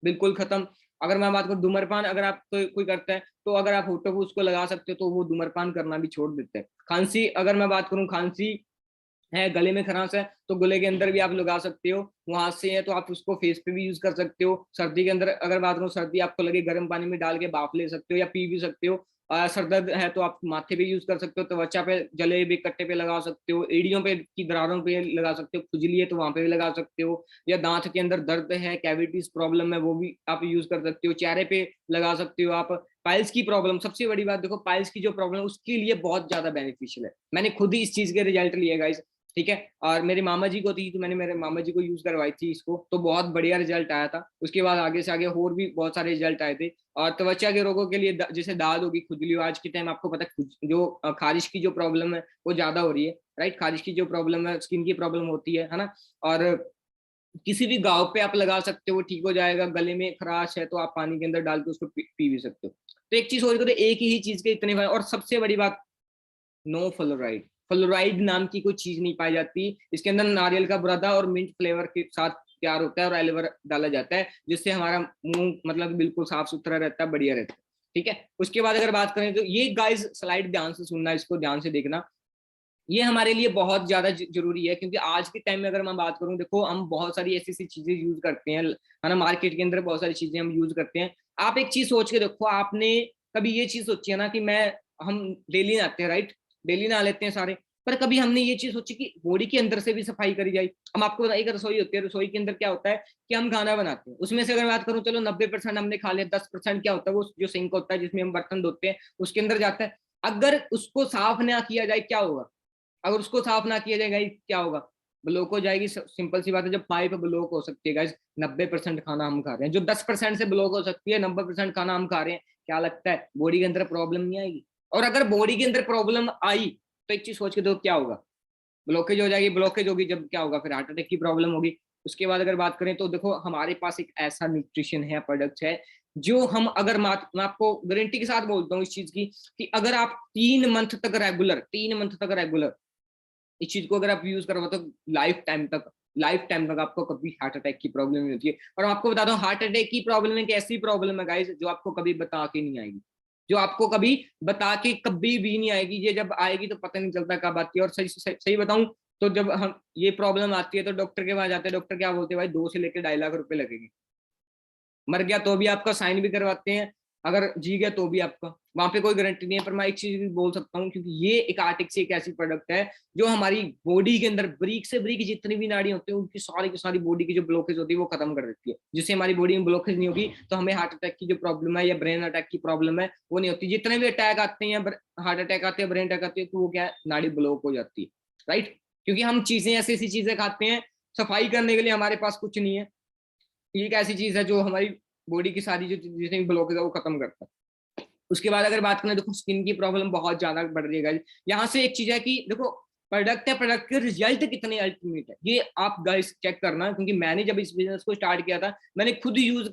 बिल्कुल खत्म। अगर मैं बात करूँ धूम्रपान, अगर आप कोई करता है तो अगर आप होठों को उसको लगा सकते हो तो वो धूम्रपान करना भी छोड़ देते हैं। खांसी, अगर मैं बात करूँ, खांसी है, गले में खरांश है तो गले के अंदर भी आप लगा सकते हो, वहां से है तो आप उसको फेस पे भी यूज कर सकते हो। सर्दी के अंदर अगर बात करूँ, सर्दी आपको लगे, गर्म पानी में डाल के भाप ले सकते हो या पी भी सकते हो। सर दर्द है तो आप माथे पे यूज कर सकते हो, त्वचा पे, जले भी कट्टे पे लगा सकते हो, एड़ियों पे की दरारों पे लगा सकते हो, खुजली है तो वहां पे भी लगा सकते हो, या दांत के अंदर दर्द है, कैविटीज प्रॉब्लम है, वो भी आप यूज कर सकते हो, चेहरे पे लगा सकते हो आप। पाइल्स की प्रॉब्लम, सबसे बड़ी बात देखो, पाइल्स की जो प्रॉब्लम है उसके लिए बहुत ज्यादा बेनिफिशियल है। मैंने खुद ही इस चीज के रिजल्ट लिए गाइस, ठीक है। और मेरे मामा जी को थी तो मैंने मेरे मामा जी को यूज करवाई थी इसको, तो बहुत बढ़िया रिजल्ट आया था। उसके बाद आगे से आगे और भी बहुत सारे रिजल्ट आए थे। और त्वचा के रोगों के लिए जैसे दाद होगी, खुजली हो, आज के टाइम आपको पता है जो खारिश की जो प्रॉब्लम है वो ज्यादा हो रही है, राइट। खारिश की जो प्रॉब्लम है, स्किन की प्रॉब्लम होती है ना। और किसी भी गाँव पे आप लगा सकते हो, ठीक हो जाएगा। गले में खराश है तो आप पानी के अंदर डाल के उसको पी भी सकते हो। तो एक चीज हो रही, तो एक ही चीज के इतने, और सबसे बड़ी बात, नो फ्लोराइड। फ्लोराइड नाम की कोई चीज नहीं पाई जाती इसके अंदर। नारियल का बुरादा और मिंट फ्लेवर के साथ तैयार होता है और एलोवेरा डाला जाता है, जिससे हमारा मुंह मतलब बिल्कुल साफ सुथरा रहता है, बढ़िया रहता है, ठीक है। उसके बाद अगर बात करें तो ये गाइस स्लाइड ध्यान से सुनना, इसको ध्यान से देखना, ये हमारे लिए बहुत ज्यादा जरूरी है। क्योंकि आज के टाइम में अगर मैं बात करूं, देखो हम बहुत सारी ऐसी ऐसी चीजें यूज करते हैं, है ना, मार्केट के अंदर बहुत सारी चीजें हम यूज करते हैं। आप एक चीज सोच के देखो, आपने कभी ये चीज सोची है ना कि हम डेली नहाते हैं, राइट, डेली नहा लेते हैं सारे, पर कभी हमने ये चीज सोची कि बॉडी के अंदर से भी सफाई करी जाए। हम आपको बताइए, एक रसोई होती है, रसोई के अंदर क्या होता है कि हम खाना बनाते हैं, उसमें से अगर बात करूं, चलो 90% हमने खा लिया, 10% क्या होता है, वो जो सिंक होता है जिसमें हम बर्तन धोते हैं उसके अंदर जाता है। अगर उसको साफ ना किया जाए क्या होगा? अगर उसको साफ ना किया जाएगा क्या होगा? ब्लॉक हो जाएगी, सिंपल सी बात है। जब पाइप ब्लॉक हो सकती है गाइस, 90% खाना हम खा रहे हैं, जो 10% से ब्लॉक हो सकती है, 90% खाना हम खा रहे हैं, क्या लगता है बॉडी के अंदर प्रॉब्लम नहीं आएगी? और अगर बॉडी के अंदर प्रॉब्लम आई तो एक चीज सोच के दो, क्या होगा? ब्लॉकेज हो जाएगी, ब्लॉकेज होगी जब क्या होगा? फिर हार्ट अटैक की प्रॉब्लम होगी। उसके बाद अगर बात करें तो देखो हमारे पास एक ऐसा न्यूट्रिशन है, प्रोडक्ट है, जो हम अगर मैं आपको गारंटी के साथ बोलता हूँ इस चीज की, कि अगर आप 3 मंथ तक रेगुलर, 3 मंथ तक रेगुलर इस चीज को अगर आप यूज करो तो लाइफ टाइम तक आपको कभी हार्ट अटैक की प्रॉब्लम नहीं होती है। और आपको बता दो, हार्ट अटैक की प्रॉब्लम एक ऐसी प्रॉब्लम है गाइस जो आपको कभी बता के नहीं आएगी, जो आपको कभी बता के कभी भी नहीं आएगी। ये जब आएगी तो पता नहीं चलता कब आती है। और सही बताऊं तो जब हम ये प्रॉब्लम आती है तो डॉक्टर के पास जाते हैं, डॉक्टर क्या बोलते हैं, भाई 2 से लेकर 2.5 लाख रुपए लगेंगे। मर गया तो भी आपका साइन भी करवाते हैं, अगर जी गया तो भी आपका, वहां पे कोई गारंटी नहीं है। पर मैं एक चीज भी बोल सकता हूँ, क्योंकि ये एक आर्टिक्स एक ऐसी प्रोडक्ट है जो हमारी बॉडी के अंदर ब्रीक से ब्रीक जितनी भी नाड़ी होती है उनकी सारी की सारी बॉडी की जो ब्लॉकेज होती है वो खत्म कर देती है, जिससे हमारी बॉडी में ब्लॉकेज नहीं होगी तो हमें हार्ट अटैक की जो प्रॉब्लम है या ब्रेन अटैक की प्रॉब्लम है वो नहीं होती। जितने भी अटैक आते हैं, हार्ट अटैक आते हैं, ब्रेन अटैक आते हैं, तो वो क्या है, नाड़ी ब्लॉक हो जाती है, राइट? क्योंकि हम चीजें ऐसी ऐसी चीजें खाते हैं, सफाई करने के लिए हमारे पास कुछ नहीं है। ये एक ऐसी चीज है जो हमारी बॉडी की सारी जो जितनी भी ब्लॉकेज है वो खत्म करता है। उसके बाद अगर बात करें, देखो स्किन की प्रॉब्लम बहुत ज्यादा बढ़ रही है गाइस। यहाँ से एक चीज है कि देखो प्रोडक्ट है, प्रोडक्ट के रिजल्ट कितने अल्टीमेट है ये आप गाइस चेक करना, क्योंकि मैंने जब इस बिजनेस को स्टार्ट किया था मैंने खुद यूज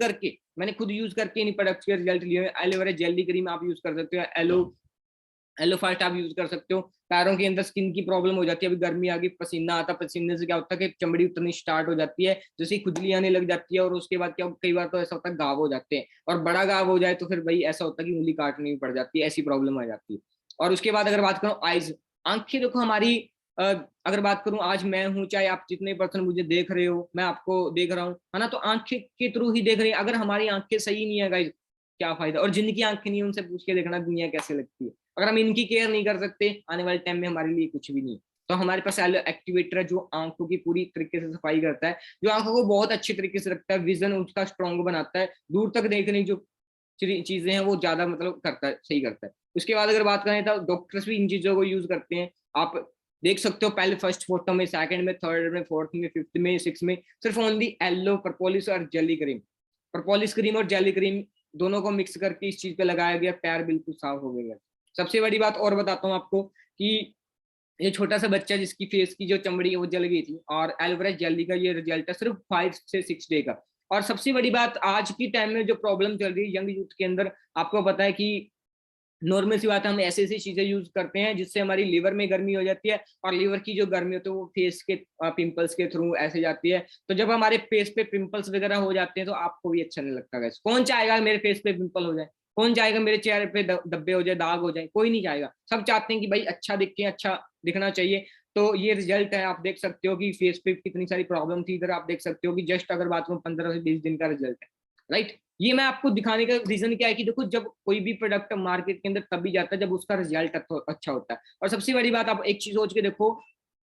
करके इन प्रोडक्ट्स के रिजल्ट लिए। एलोवेरा जेली क्रीम आप यूज कर सकते हो, एलो फास्ट आप यूज कर सकते हो। पैरों के अंदर स्किन की प्रॉब्लम हो जाती है, अभी गर्मी आ गई, पसीना आता, पसीने से क्या होता है कि चमड़ी उतनी स्टार्ट हो जाती है, जैसे खुजली आने लग जाती है। और उसके बाद क्या, कई बार तो ऐसा होता है घाव हो जाते हैं, और बड़ा घाव हो जाए तो फिर भाई ऐसा होता है कि उंगली काटनी भी पड़ जाती है, ऐसी प्रॉब्लम आ जाती है। और उसके बाद अगर बात करूँ आईज, आंखें देखो हमारी, अगर बात करूं आज मैं हूं, चाहे आप जितने पर्सन मुझे देख रहे हो, मैं आपको देख रहा हूँ, है ना, तो आंखें के थ्रू ही देख रहे हैं। अगर हमारी आंखें सही नहीं है गाइज, क्या फायदा? और जिनकी आंखें नहीं है उनसे पूछ के देखना दुनिया कैसे लगती है। अगर हम इनकी केयर नहीं कर सकते, आने वाले टाइम में हमारे लिए कुछ भी नहीं। तो हमारे पास एलो एक्टिवेटर है जो आंखों की पूरी तरीके से सफाई करता है, जो आंखों को बहुत अच्छी तरीके से रखता है, विजन उसका स्ट्रॉन्ग बनाता है, दूर तक देखने जो चीजें हैं वो ज्यादा मतलब करता है, सही करता है। उसके बाद अगर बात करें तो डॉक्टर्स भी इन चीजों को यूज करते हैं। आप देख सकते हो पहले फर्स्ट फोटो में, सेकंड में, थर्ड में, फोर्थ में, फिफ्थ में, सिक्स में सिर्फ ओनली एलो, प्रपोलिस और जेली क्रीम, प्रपोलिस क्रीम और जेली क्रीम दोनों को मिक्स करके इस चीज पे लगाया गया, पैर बिल्कुल साफ हो गया। सबसे बड़ी बात और बताता हूँ आपको कि ये छोटा सा बच्चा जिसकी फेस की जो चमड़ी है वो जल गई थी, और एलोवेरा जेली का ये रिजल्ट है सिर्फ 5 से 6 डे का। और सबसे बड़ी बात आज की टाइम में जो प्रॉब्लम चल रही है यंग यूथ के अंदर, आपको पता है कि नॉर्मल सी बात है, हम ऐसी ऐसी चीजें यूज करते हैं जिससे हमारी लीवर में गर्मी हो जाती है, और लीवर की जो गर्मी होती है वो फेस के पिंपल्स के थ्रू ऐसे जाती है। तो जब हमारे फेस पे पिंपल्स वगैरह हो जाते हैं तो आपको भी अच्छा नहीं लगता। गैस कौन चाहेगा मेरे फेस पे पिंपल हो जाए? कौन चाहेगा मेरे चेहरे पे धब्बे हो जाए, दाग हो जाए? कोई नहीं चाहेगा। सब चाहते हैं कि भाई अच्छा दिखे, अच्छा दिखना चाहिए। तो ये रिजल्ट है, आप देख सकते हो कि फेस पे कितनी सारी प्रॉब्लम थी, इधर आप देख सकते हो कि जस्ट अगर बात करूं 15 से 20 दिन का रिजल्ट है, राइट? ये मैं आपको दिखाने का रीजन क्या है कि देखो जब कोई भी प्रोडक्ट मार्केट के अंदर तभी जाता है जब उसका रिजल्ट अच्छा होता है। और सबसे बड़ी बात, आप एक चीज सोच के देखो,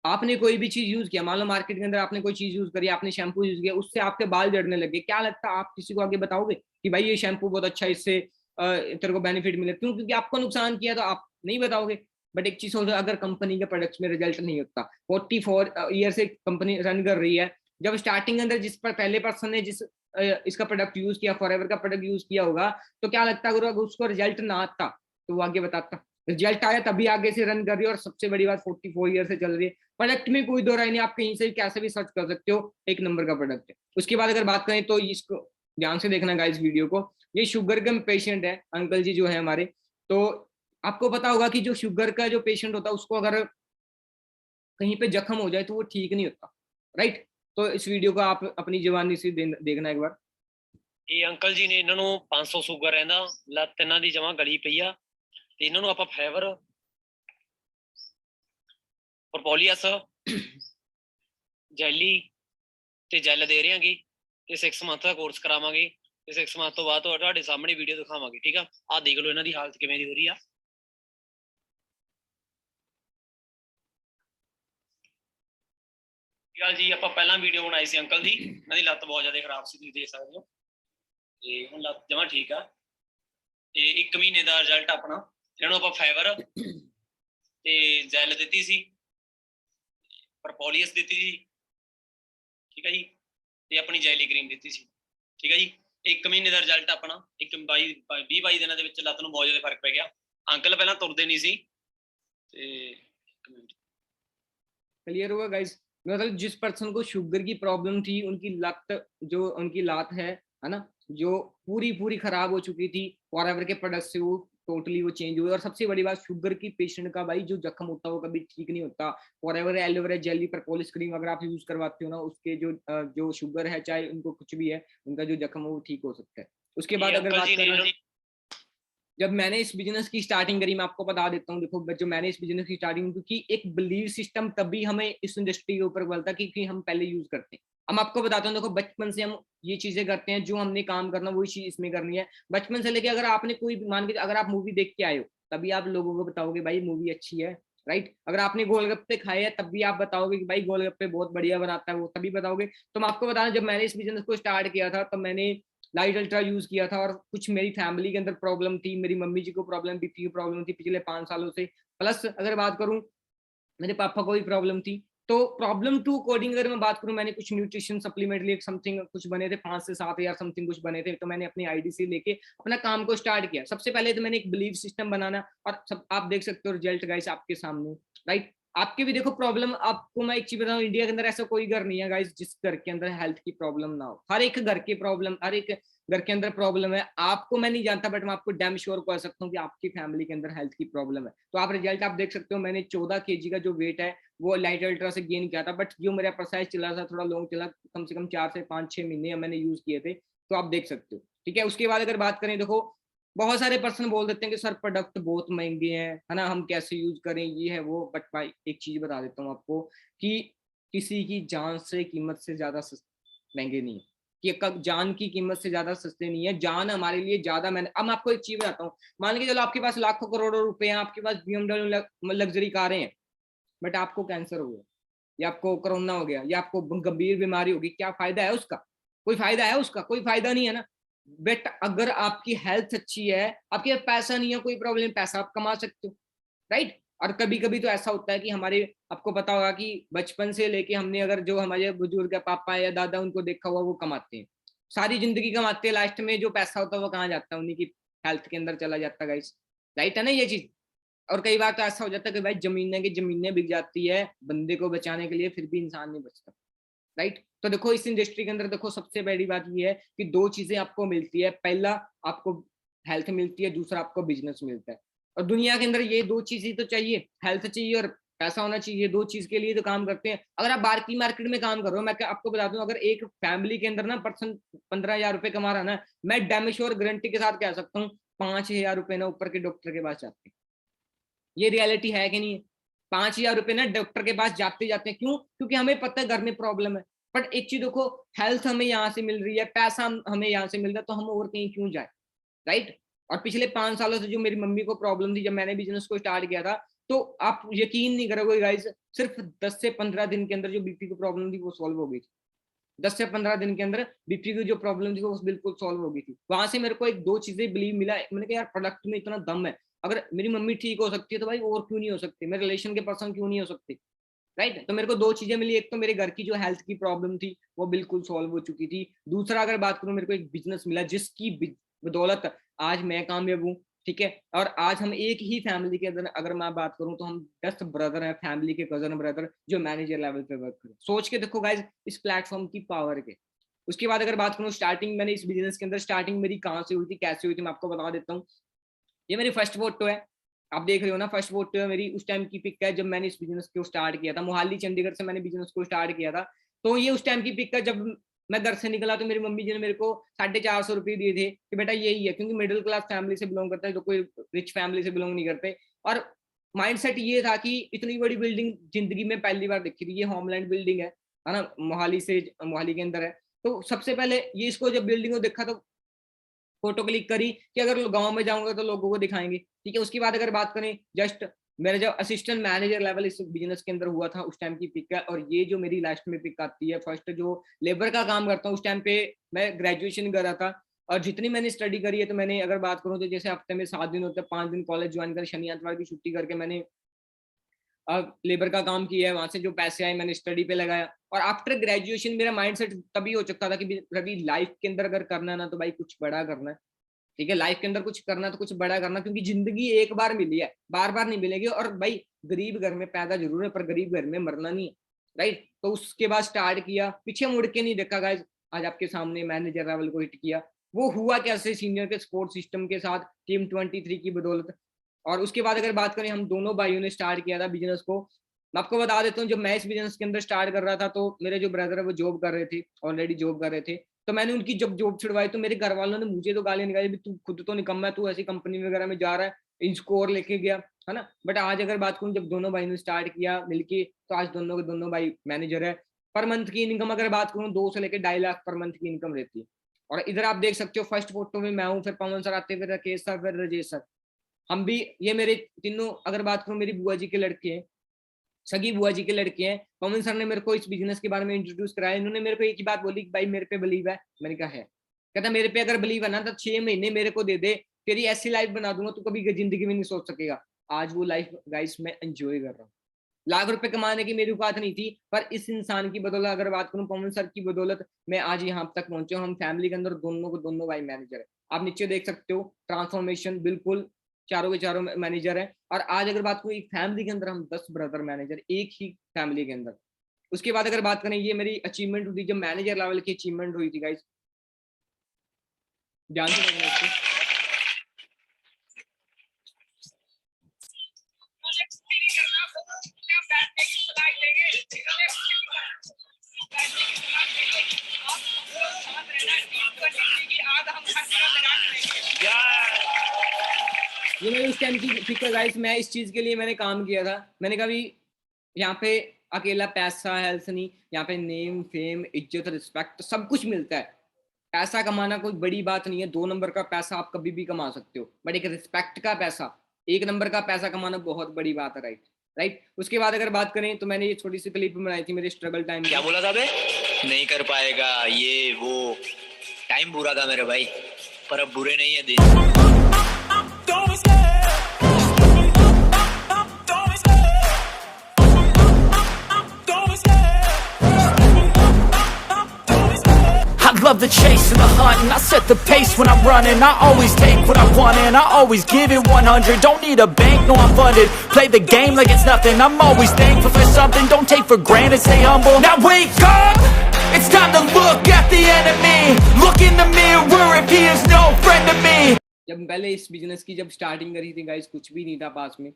आपने कोई भी चीज यूज किया, मान लो मार्केट के अंदर आपने कोई चीज यूज करी, आपने शैम्पू यूज किया, उससे आपके बाल झड़ने लगे, क्या लगता है आप किसी को आगे बताओगे कि भाई ये शैम्पू बहुत अच्छा है, इससे तेरे को बेनिफिट मिले? क्यों? क्योंकि आपको नुकसान किया तो आप नहीं बताओगे। बट एक चीज सोचो, अगर कंपनी के प्रोडक्ट्स में रिजल्ट नहीं होता, 44 ईयर से कंपनी रन कर रही है, जब स्टार्टिंग के अंदर जिस पर पहले पर्सन ने जिस इसका प्रोडक्ट यूज किया, फॉरएवर का प्रोडक्ट यूज किया होगा, तो क्या लगता है अगर उसको रिजल्ट ना आता तो वो आगे बताता? रिजल्ट आया तभी आगे से रन कर रही है। और सबसे बड़ी बात, 44 ईयर से चल रही है, प्रोडक्ट में कोई दो राय नहीं, आप कहीं से कैसे भी सर्च कर सकते हो, एक नंबर का प्रोडक्ट है। उसके बाद अगर बात करें तो इसको ध्यान से देखना गाइस वीडियो को, ये शुगर का पेशेंट है, अंकल जी जो है हमारे। तो आपको पता होगा कि जो शुगर का जो पेशेंट होता है उसको अगर कहीं पे जख्म हो जाए तो वो ठीक नहीं होता, राइट? तो इस वीडियो को आप अपनी जवानी से देखना एक बार। ਇਹ ਅੰਕਲ ਜੀ ਨੇ, ਇਹਨਾਂ ਨੂੰ 500 ਸ਼ੂਗਰ ਰਹਿੰਦਾ, ਲੱਤ ਇਹਨਾਂ ਦੀ ਜਮਾਂ ਗਲੀ ਪਈ ਆ, ਤੇ ਇਹਨਾਂ ਨੂੰ ਆਪਾਂ ਫਾਈਬਰ, ਪ੍ਰੋਪੋਲੀਅਸ, ਜੈਲੀ ਤੇ ਜੈਲ ਦੇ ਰਹੇ ਹਾਂਗੇ, ਤੇ 6 ਮੰਥ ਦਾ ਕੋਰਸ ਕਰਾਵਾਂਗੇ, ਤੇ 6 ਮੰਥ ਤੋਂ ਬਾਅਦ ਤੁਹਾਡੇ ਸਾਹਮਣੇ ਵੀਡੀਓ ਦਿਖਾਵਾਂਗੇ। ਠੀਕ ਆ, ਆਹ ਦੇਖ ਲਓ ਇਹਨਾਂ ਦੀ ਹਾਲਤ ਕਿਵੇਂ ਦੀ ਹੋ ਰਹੀ ਆ। ਜੀ ਆਪਾਂ ਪਹਿਲਾਂ ਵੀਡੀਓ ਬਣਾਈ ਸੀ ਅੰਕਲ ਦੀ, ਇਹਨਾਂ ਦੀ ਲੱਤ ਬਹੁਤ ਜ਼ਿਆਦਾ ਖਰਾਬ ਸੀ, ਤੁਸੀਂ ਦੇਖ ਸਕਦੇ ਹੋ, ਤੇ ਹੁਣ ਲੱਤ ਜਮਾਂ ਠੀਕ ਆ। ਤੇ 1 ਮਹੀਨੇ ਦਾ ਰਿਜ਼ਲਟ ਆਪਣਾ, ਇਹਨਾਂ ਨੂੰ ਆਪਾਂ ਫਾਈਬਰ ਤੇ ਜੈਲ ਦਿੱਤੀ ਸੀ, ਪ੍ਰੋਪੋਲੀਅਸ ਦਿੱਤੀ ਸੀ, ठीक है जी। ਤੇ ਆਪਣੀ ਜੈਲੀ ਕਰੀਮ ਦਿੱਤੀ ਸੀ, ਠੀਕ ਹੈ ਜੀ। 1 ਮਹੀਨੇ ਦਾ ਰਿਜ਼ਲਟ ਆਪਣਾ 20-22 ਦਿਨਾਂ ਦੇ ਵਿੱਚ ਲੱਤ ਨੂੰ ਬਹੁਤ ਜ਼ਿਆਦਾ ਫਰਕ ਪੈ ਗਿਆ। ਅੰਕਲ ਪਹਿਲਾਂ ਤੁਰਦੇ ਨਹੀਂ ਸੀ ਤੇ क्लियर हुआ गाइस? मतलब जिस पर्सन को शुगर की प्रॉब्लम थी, उनकी लत जो उनकी लात है ना, जो पूरी पूरी खराब हो चुकी थी, फॉरएवर के प्रोडक्ट से वो टोटली वो चेंज हुई। और सबसे बड़ी बात, शुगर की पेशेंट का भाई जो जख्म होता है वो कभी ठीक नहीं होता। फॉरएवर एलोवेरा जेली परपोलिस क्रीम अगर आप यूज करवाते हो ना, उसके जो शुगर है, चाहे उनको कुछ भी है, उनका जो जख्म है वो ठीक हो सकता है। उसके बाद अगर बात करें, जब मैंने इस बिजनेस की स्टार्टिंग करी, मैं आपको बता देता हूँ, देखो जो मैंने इस बिजनेस की स्टार्टिंग, क्योंकि एक बिलीव सिस्टम तभी हमें इस इंडस्ट्री के ऊपर बनता है क्योंकि हम पहले यूज करते हैं। हम आपको बताता हूँ, देखो बचपन से हम ये चीजें करते हैं, जो हमने काम करना वही चीज इसमें करनी है बचपन से लेके। अगर आपने कोई मान के, अगर आप मूवी देख के आए हो तभी आप लोगों को बताओगे भाई मूवी अच्छी है, राइट। अगर आपने गोलगप्पे खाए हैं तब भी आप बताओगे कि भाई गोलगप्पे बहुत बढ़िया बनाता है वो, तभी बताओगे। तो मैं आपको बताना, जब मैंने इस बिजनेस को स्टार्ट किया था तब मैंने लाइट अल्ट्रा यूज किया था, और कुछ मेरी फैमिली के अंदर प्रॉब्लम थी, मेरी मम्मी जी को प्रॉब्लम, बीपी की प्रॉब्लम थी पिछले 5 सालों से। प्लस अगर बात करूं, मेरे पापा को भी प्रॉब्लम थी। तो प्रॉब्लम टू अकॉर्डिंग अगर मैं बात करूं, मैंने कुछ न्यूट्रिशन सप्लीमेंट लिए, समथिंग कुछ बने थे 5 से 7 हजार समथिंग कुछ बने थे। तो मैंने अपनी आईडी से लेके अपना काम को स्टार्ट किया। सबसे पहले तो मैंने एक बिलीव सिस्टम बनाना, और सब आप देख सकते हो रिजल्ट गाइस आपके सामने, राइट। आपके भी देखो प्रॉब्लम, आपको मैं एक चीज बताऊं, इंडिया के अंदर ऐसा कोई घर नहीं है गाइस जिस घर के अंदर हेल्थ की प्रॉब्लम ना हो। हर एक घर की प्रॉब्लम, हर एक घर के अंदर प्रॉब्लम है। आपको मैं नहीं जानता, बट मैं आपको डैम श्योर कह सकता हूँ कि आपकी फैमिली के अंदर हेल्थ की प्रॉब्लम है। तो आप रिजल्ट आप देख सकते हो, मैंने 14 kg का जो वेट है वो लाइट अल्ट्रा से गेन किया था। बट जो मेरा प्रोसेस चला था थोड़ा लॉन्ग चला, कम से कम 4 से 5-6 महीने मैंने यूज किए थे। तो आप देख सकते हो, ठीक है। उसके बाद अगर बात करें, देखो बहुत सारे पर्सन बोल देते हैं कि सर प्रोडक्ट बहुत महंगे हैं, है ना, हम कैसे यूज करें, ये है वो। बट भाई एक चीज बता देता हूँ आपको कि किसी की जान से कीमत से ज्यादा महंगे नहीं है, कि जान की कीमत से ज्यादा सस्ते नहीं है। जान हमारे लिए ज्यादा मैंने, अब मैं आपको एक चीज बताता हूँ। मान लीजिए चलो आपके पास लाखों करोड़ों रुपए हैं, आपके पास BMW लग्जरी कारें हैं, बट आपको कैंसर हो गया, या आपको कोरोना हो गया, या आपको गंभीर बीमारी होगी, क्या फायदा है उसका? कोई फायदा है उसका? कोई फायदा नहीं है ना। बट अगर आपकी हेल्थ अच्छी है, आपके पास पैसा नहीं है, कोई प्रॉब्लम, पैसा आप कमा सकते हो, राइट। और कभी कभी तो ऐसा होता है कि हमारे, आपको पता होगा कि बचपन से लेके हमने, अगर जो हमारे बुजुर्ग है, पापा या दादा, उनको देखा हुआ, वो कमाते हैं, सारी जिंदगी कमाते हैं, लास्ट में जो पैसा होता है वो कहाँ जाता है? उन्हीं की हेल्थ के अंदर चला जाता है गाइस, राइट है ना ये चीज। और कई बार तो ऐसा हो जाता है कि भाई जमीनें की जमीनें बिक जाती है बंदे को बचाने के लिए, फिर भी इंसान नहीं बचता, राइट। तो देखो इस इंडस्ट्री के अंदर देखो सबसे बड़ी बात ये है कि 2 चीजें आपको मिलती है। पहला आपको हेल्थ मिलती है, दूसरा आपको बिजनेस मिलता है। और दुनिया के अंदर ये 2 चीजें तो चाहिए, हेल्थ चाहिए और पैसा होना चाहिए। 2 चीज के लिए तो काम करते हैं। अगर आप बाहर की मार्केट में काम कर रहे हो, मैं आपको बता दूं, अगर एक फैमिली के अंदर ना पर्सन 15,000 रुपए कमा रहा ना, मैं डैम श्योर गारंटी के साथ कह सकता हूँ 5,000 रुपए ना ऊपर के डॉक्टर के पास जाते हैं। ये रियलिटी है कि नहीं? 5,000 रुपए ना डॉक्टर के पास जाते जाते हैं। क्यों? क्योंकि हमें पता है घर में प्रॉब्लम है। बट एक चीज देखो, हेल्थ हमें यहाँ से मिल रही है, पैसा हमें यहाँ से मिल रहा है, तो हम और कहीं क्यों जाए, राइट। और पिछले 5 सालों से जो मेरी मम्मी को प्रॉब्लम थी, जब मैंने बिजनेस को स्टार्ट किया था, तो आप यकीन नहीं करोगे गाइस, सिर्फ 10 से 15 दिन के अंदर जो बीपी की प्रॉब्लम थी वो सॉल्व हो गई थी। 10 से 15 दिन के अंदर बीपी की जो प्रॉब्लम थी वो बिल्कुल सॉल्व हो गई थी। वहां से मेरे को एक 2 चीजें बिलीव मिला। मैंने कहा यार प्रोडक्ट में इतना दम है, अगर मेरी मम्मी ठीक हो सकती है तो भाई और क्यों नहीं हो सकती, मेरे रिलेशन के पर्सन क्यों नहीं हो सकते, राइट। तो मेरे को 2 चीजें मिली, एक तो मेरे घर की जो हेल्थ की प्रॉब्लम थी वो बिल्कुल सॉल्व हो चुकी थी। दूसरा अगर बात करूं, मेरे को एक बिजनेस मिला जिसकी बदौलत आज मैं कामयाब हूँ, ठीक है। और आज हम एक ही फैमिली के अंदर, अगर मैं बात करूं तो हम 10 ब्रदर हैं, फैमिली के कजन ब्रदर जो मैनेजर लेवल पे वर्क करें। सोच के देखो गाइज इस प्लेटफॉर्म की पावर के। उसके बाद अगर बात करूं स्टार्टिंग, मैंने इस बिजनेस के अंदर स्टार्टिंग मेरी कहाँ से हुई थी, कैसे हुई थी, मैं आपको बता देता हूँ। ये मेरी फर्स्ट फोटो है, आप देख रहे हो ना, फर्स्ट फोटो है मेरी, उस टाइम की पिक है जब मैंने इस बिजनेस को स्टार्ट किया था। मोहाली चंडीगढ़ से मैंने बिजनेस को स्टार्ट किया था। तो ये उस टाइम की पिक है जब मैं घर से निकला, तो मेरी मम्मी जी ने मेरे को 450 रुपये दिए थे कि बेटा यही है, क्योंकि मिडिल क्लास फैमिली से बिलोंग करता है, जो कोई रिच फैमिली से बिलोंग नहीं करते। और माइंडसेट ये था कि इतनी बड़ी बिल्डिंग जिंदगी में पहली बार देखी थी। ये होमलैंड बिल्डिंग है ना, मोहाली के अंदर है। तो सबसे पहले ये, इसको जब बिल्डिंग को देखा तो फोटो क्लिक करी कि अगर गांव में जाऊंगा तो लोगों को दिखाएंगे, ठीक है। उसके बाद अगर बात करें, जस्ट मेरा जब असिस्टेंट मैनेजर लेवल इस बिजनेस के अंदर हुआ था उस टाइम की पिक है। और ये जो मेरी लास्ट में पिक आती है, फर्स्ट जो लेबर का काम करता हूँ, उस टाइम पे मैं ग्रेजुएशन कर रहा था। और जितनी मैंने स्टडी करी है, तो मैंने अगर बात करूँ तो जैसे हफ्ते में 7 दिन होते हैं, 5 दिन कॉलेज ज्वाइन कर, शनि एतवार की छुट्टी करके मैंने लेबर का काम किया है, वहां से जो पैसे आए मैंने स्टडी पे लगाया। और आफ्टर ग्रेजुएशन मेरा माइंडसेट तभी हो चुका था कि रवि लाइफ के अंदर अगर करना है ना तो भाई कुछ बड़ा करना है, ठीक है। लाइफ के अंदर कुछ करना तो कुछ बड़ा करना, क्योंकि जिंदगी एक बार मिली है, बार बार नहीं मिलेगी। और भाई गरीब घर में पैदा जरूर है, पर गरीब घर में मरना नहीं है, राइट। तो उसके बाद स्टार्ट किया, पीछे मुड़ के नहीं देखा गाइस। आज आपके सामने मैनेजर लेवल को हिट किया। वो हुआ कैसे? सीनियर के सपोर्ट सिस्टम के साथ, टीम 23 की बदौलत। और उसके बाद अगर बात करें, हम दोनों भाइयों ने स्टार्ट किया था बिजनेस को। मैं आपको बता देता हूँ, जब मैं इस बिजनेस के अंदर स्टार्ट कर रहा था तो मेरे जो ब्रदर है वो जॉब कर रहे थे, ऑलरेडी जॉब कर रहे थे। तो मैंने उनकी जब जॉब छुड़वाई तो मेरे घर वालों ने मुझे तो गालियां निकाली, तू खुद तो निकम्मा है, तू ऐसी कंपनी वगैरह में जा रहा है, इन स्कोर लेके गया, है ना। बट आज अगर बात करूं, जब दोनों भाई ने स्टार्ट किया मिलके, तो आज दोनों के दोनों भाई मैनेजर है। पर मंथ की इनकम अगर बात करूं, 2 से लेकर 2.5 लाख पर मंथ की इनकम रहती है। और इधर आप देख सकते हो, फर्स्ट फोटो में मैं हूँ, फिर पवन सर आते, फिर राकेश सर, फिर राजेश सर। हम भी, ये मेरे तीनों अगर बात करूं, मेरी बुआ जी के लड़के हैं, सगी बुआ जी के लड़के हैं। पवन सर ने मेरे को इस बिजनेस के बारे में इंट्रोड्यूस कराया। इन्होंने मेरे को एक ही बात बोली कि भाई मेरे पे बिलीव है। मैंने कहा है। कहता मेरे पे अगर बिलीव है ना तो 6 महीने मेरे को दे दे, तेरी ऐसी लाइफ बना दूंगा तू कभी जिंदगी में नहीं सोच सकेगा। आज वो लाइफ गाइस मैं एंजॉय कर रहा हूँ। लाख रुपए कमाने की मेरी औकात नहीं थी, पर इस इंसान की बदौलत अगर बात करूं, पवन सर की बदौलत मैं आज यहाँ तक पहुंचे हूं। हम फैमिली के अंदर दोनों को दोनों भाई मैनेजर है। आप नीचे देख सकते हो ट्रांसफॉर्मेशन, बिल्कुल चारों के चारों मैनेजर है। और आज अगर बात करूं, एक फैमिली के अंदर हम 10 ब्रदर मैनेजर, एक ही फैमिली के अंदर। उसके बाद अगर बात करें, ये मेरी अचीवमेंट हुई जब मैनेजर लेवल की अचीवमेंट हुई थी गाइस, ध्यान से देखना इसको। ये मेरी उस टाइम की ठीक है गाइस, मैं इस चीज के लिए मैंने काम किया था। मैंने कहा भी यहाँ पे अकेला पैसा हेल्थ नहीं, यहाँ पे नेम फेम इज्जत रिस्पेक्ट सब कुछ मिलता है। पैसा कमाना कोई बड़ी बात नहीं है, 2 नंबर का पैसा आप कभी भी कमा सकते हो, बट एक रिस्पेक्ट का पैसा, 1 नंबर का पैसा कमाना बहुत बड़ी बात है, राइट। राइट। उसके बाद अगर बात करें तो मैंने ये छोटी सी क्लिप बनाई थी मेरे स्ट्रगल टाइम। क्या बोला था बे? नहीं कर पाएगा ये वो। टाइम बुरा था मेरे भाई, पर अब बुरे नहीं है दिन। I love the chase and the hunt, and I set the pace when I'm running. I always take what I want and I always give it 100. Don't need a bank, no I'm funded. Play the game like it's nothing. I'm always thankful for something. Don't take for granted, stay humble. Now wake up, it's time to look at the enemy. Look in the mirror if he is no friend to me. जब पहले इस बिजनेस की जब स्टार्टिंग करी थी गाइस, कुछ भी नहीं था पास में।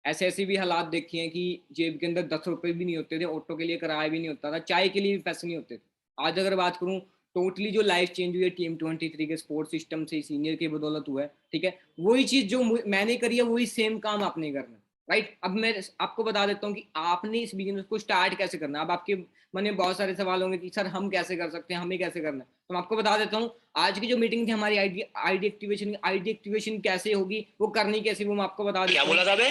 ऐसे ऐसे भी हालात देखे हैं कि जेब के अंदर 10 रुपए भी नहीं होते थे, ऑटो के लिए किराया भी नहीं होता था, चाय के लिए भी पैसे नहीं होते थे। आज अगर बात करूं, टोटली जो लाइफ चेंज हुई है टीम 23 के सपोर्ट सिस्टम से, सीनियर की बदौलत हुआ है, ठीक है। वही चीज जो मैंने करी है वही सेम काम आपने करना है, राइट। अब मैं आपको बता देता हूँ कि आपने इस बिजनेस को स्टार्ट कैसे करना है। अब आपके मन में बहुत सारे सवाल होंगे कि सर हम कैसे कर सकते हैं, हमें कैसे करना है। तो मैं आपको बता देता हूँ, आज की जो मीटिंग थी हमारी आईडी एक्टिवेशन कैसे होगी, वो करनी कैसे, वो मैं आपको बता देता हूँ। क्या बोला था बे?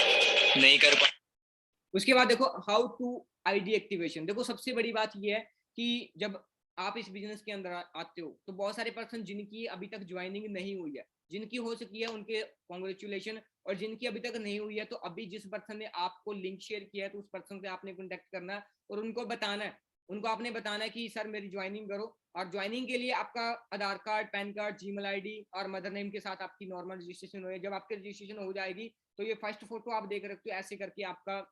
नहीं कर पा। उसके बाद देखो हाउ टू आईडी एक्टिवेशन। देखो सबसे बड़ी बात ये है कि जब आप इस बिजनेस के अंदर आते हो तो बहुत सारे पर्सन जिनकी अभी तक ज्वाइनिंग नहीं हुई है, जिनकी हो चुकी है उनके कॉन्ग्रेचुलेशन, और जिनकी अभी तक नहीं हुई है तो अभी जिस पर्सन ने आपको लिंक शेयर किया है तो उस पर्सन से आपने कॉन्टेक्ट करना है और उनको बताना है, उनको आपने बताना है कि सर मेरी ज्वाइनिंग करो। और ज्वाइनिंग के लिए आपका Aadhaar card, PAN card, Gmail ID और मदर नेम के साथ आपकी नॉर्मल रजिस्ट्रेशन हो। जब आपकी रजिस्ट्रेशन हो जाएगी तो ये फर्स्ट फोटो आप देख रखते हो, ऐसे करके आपका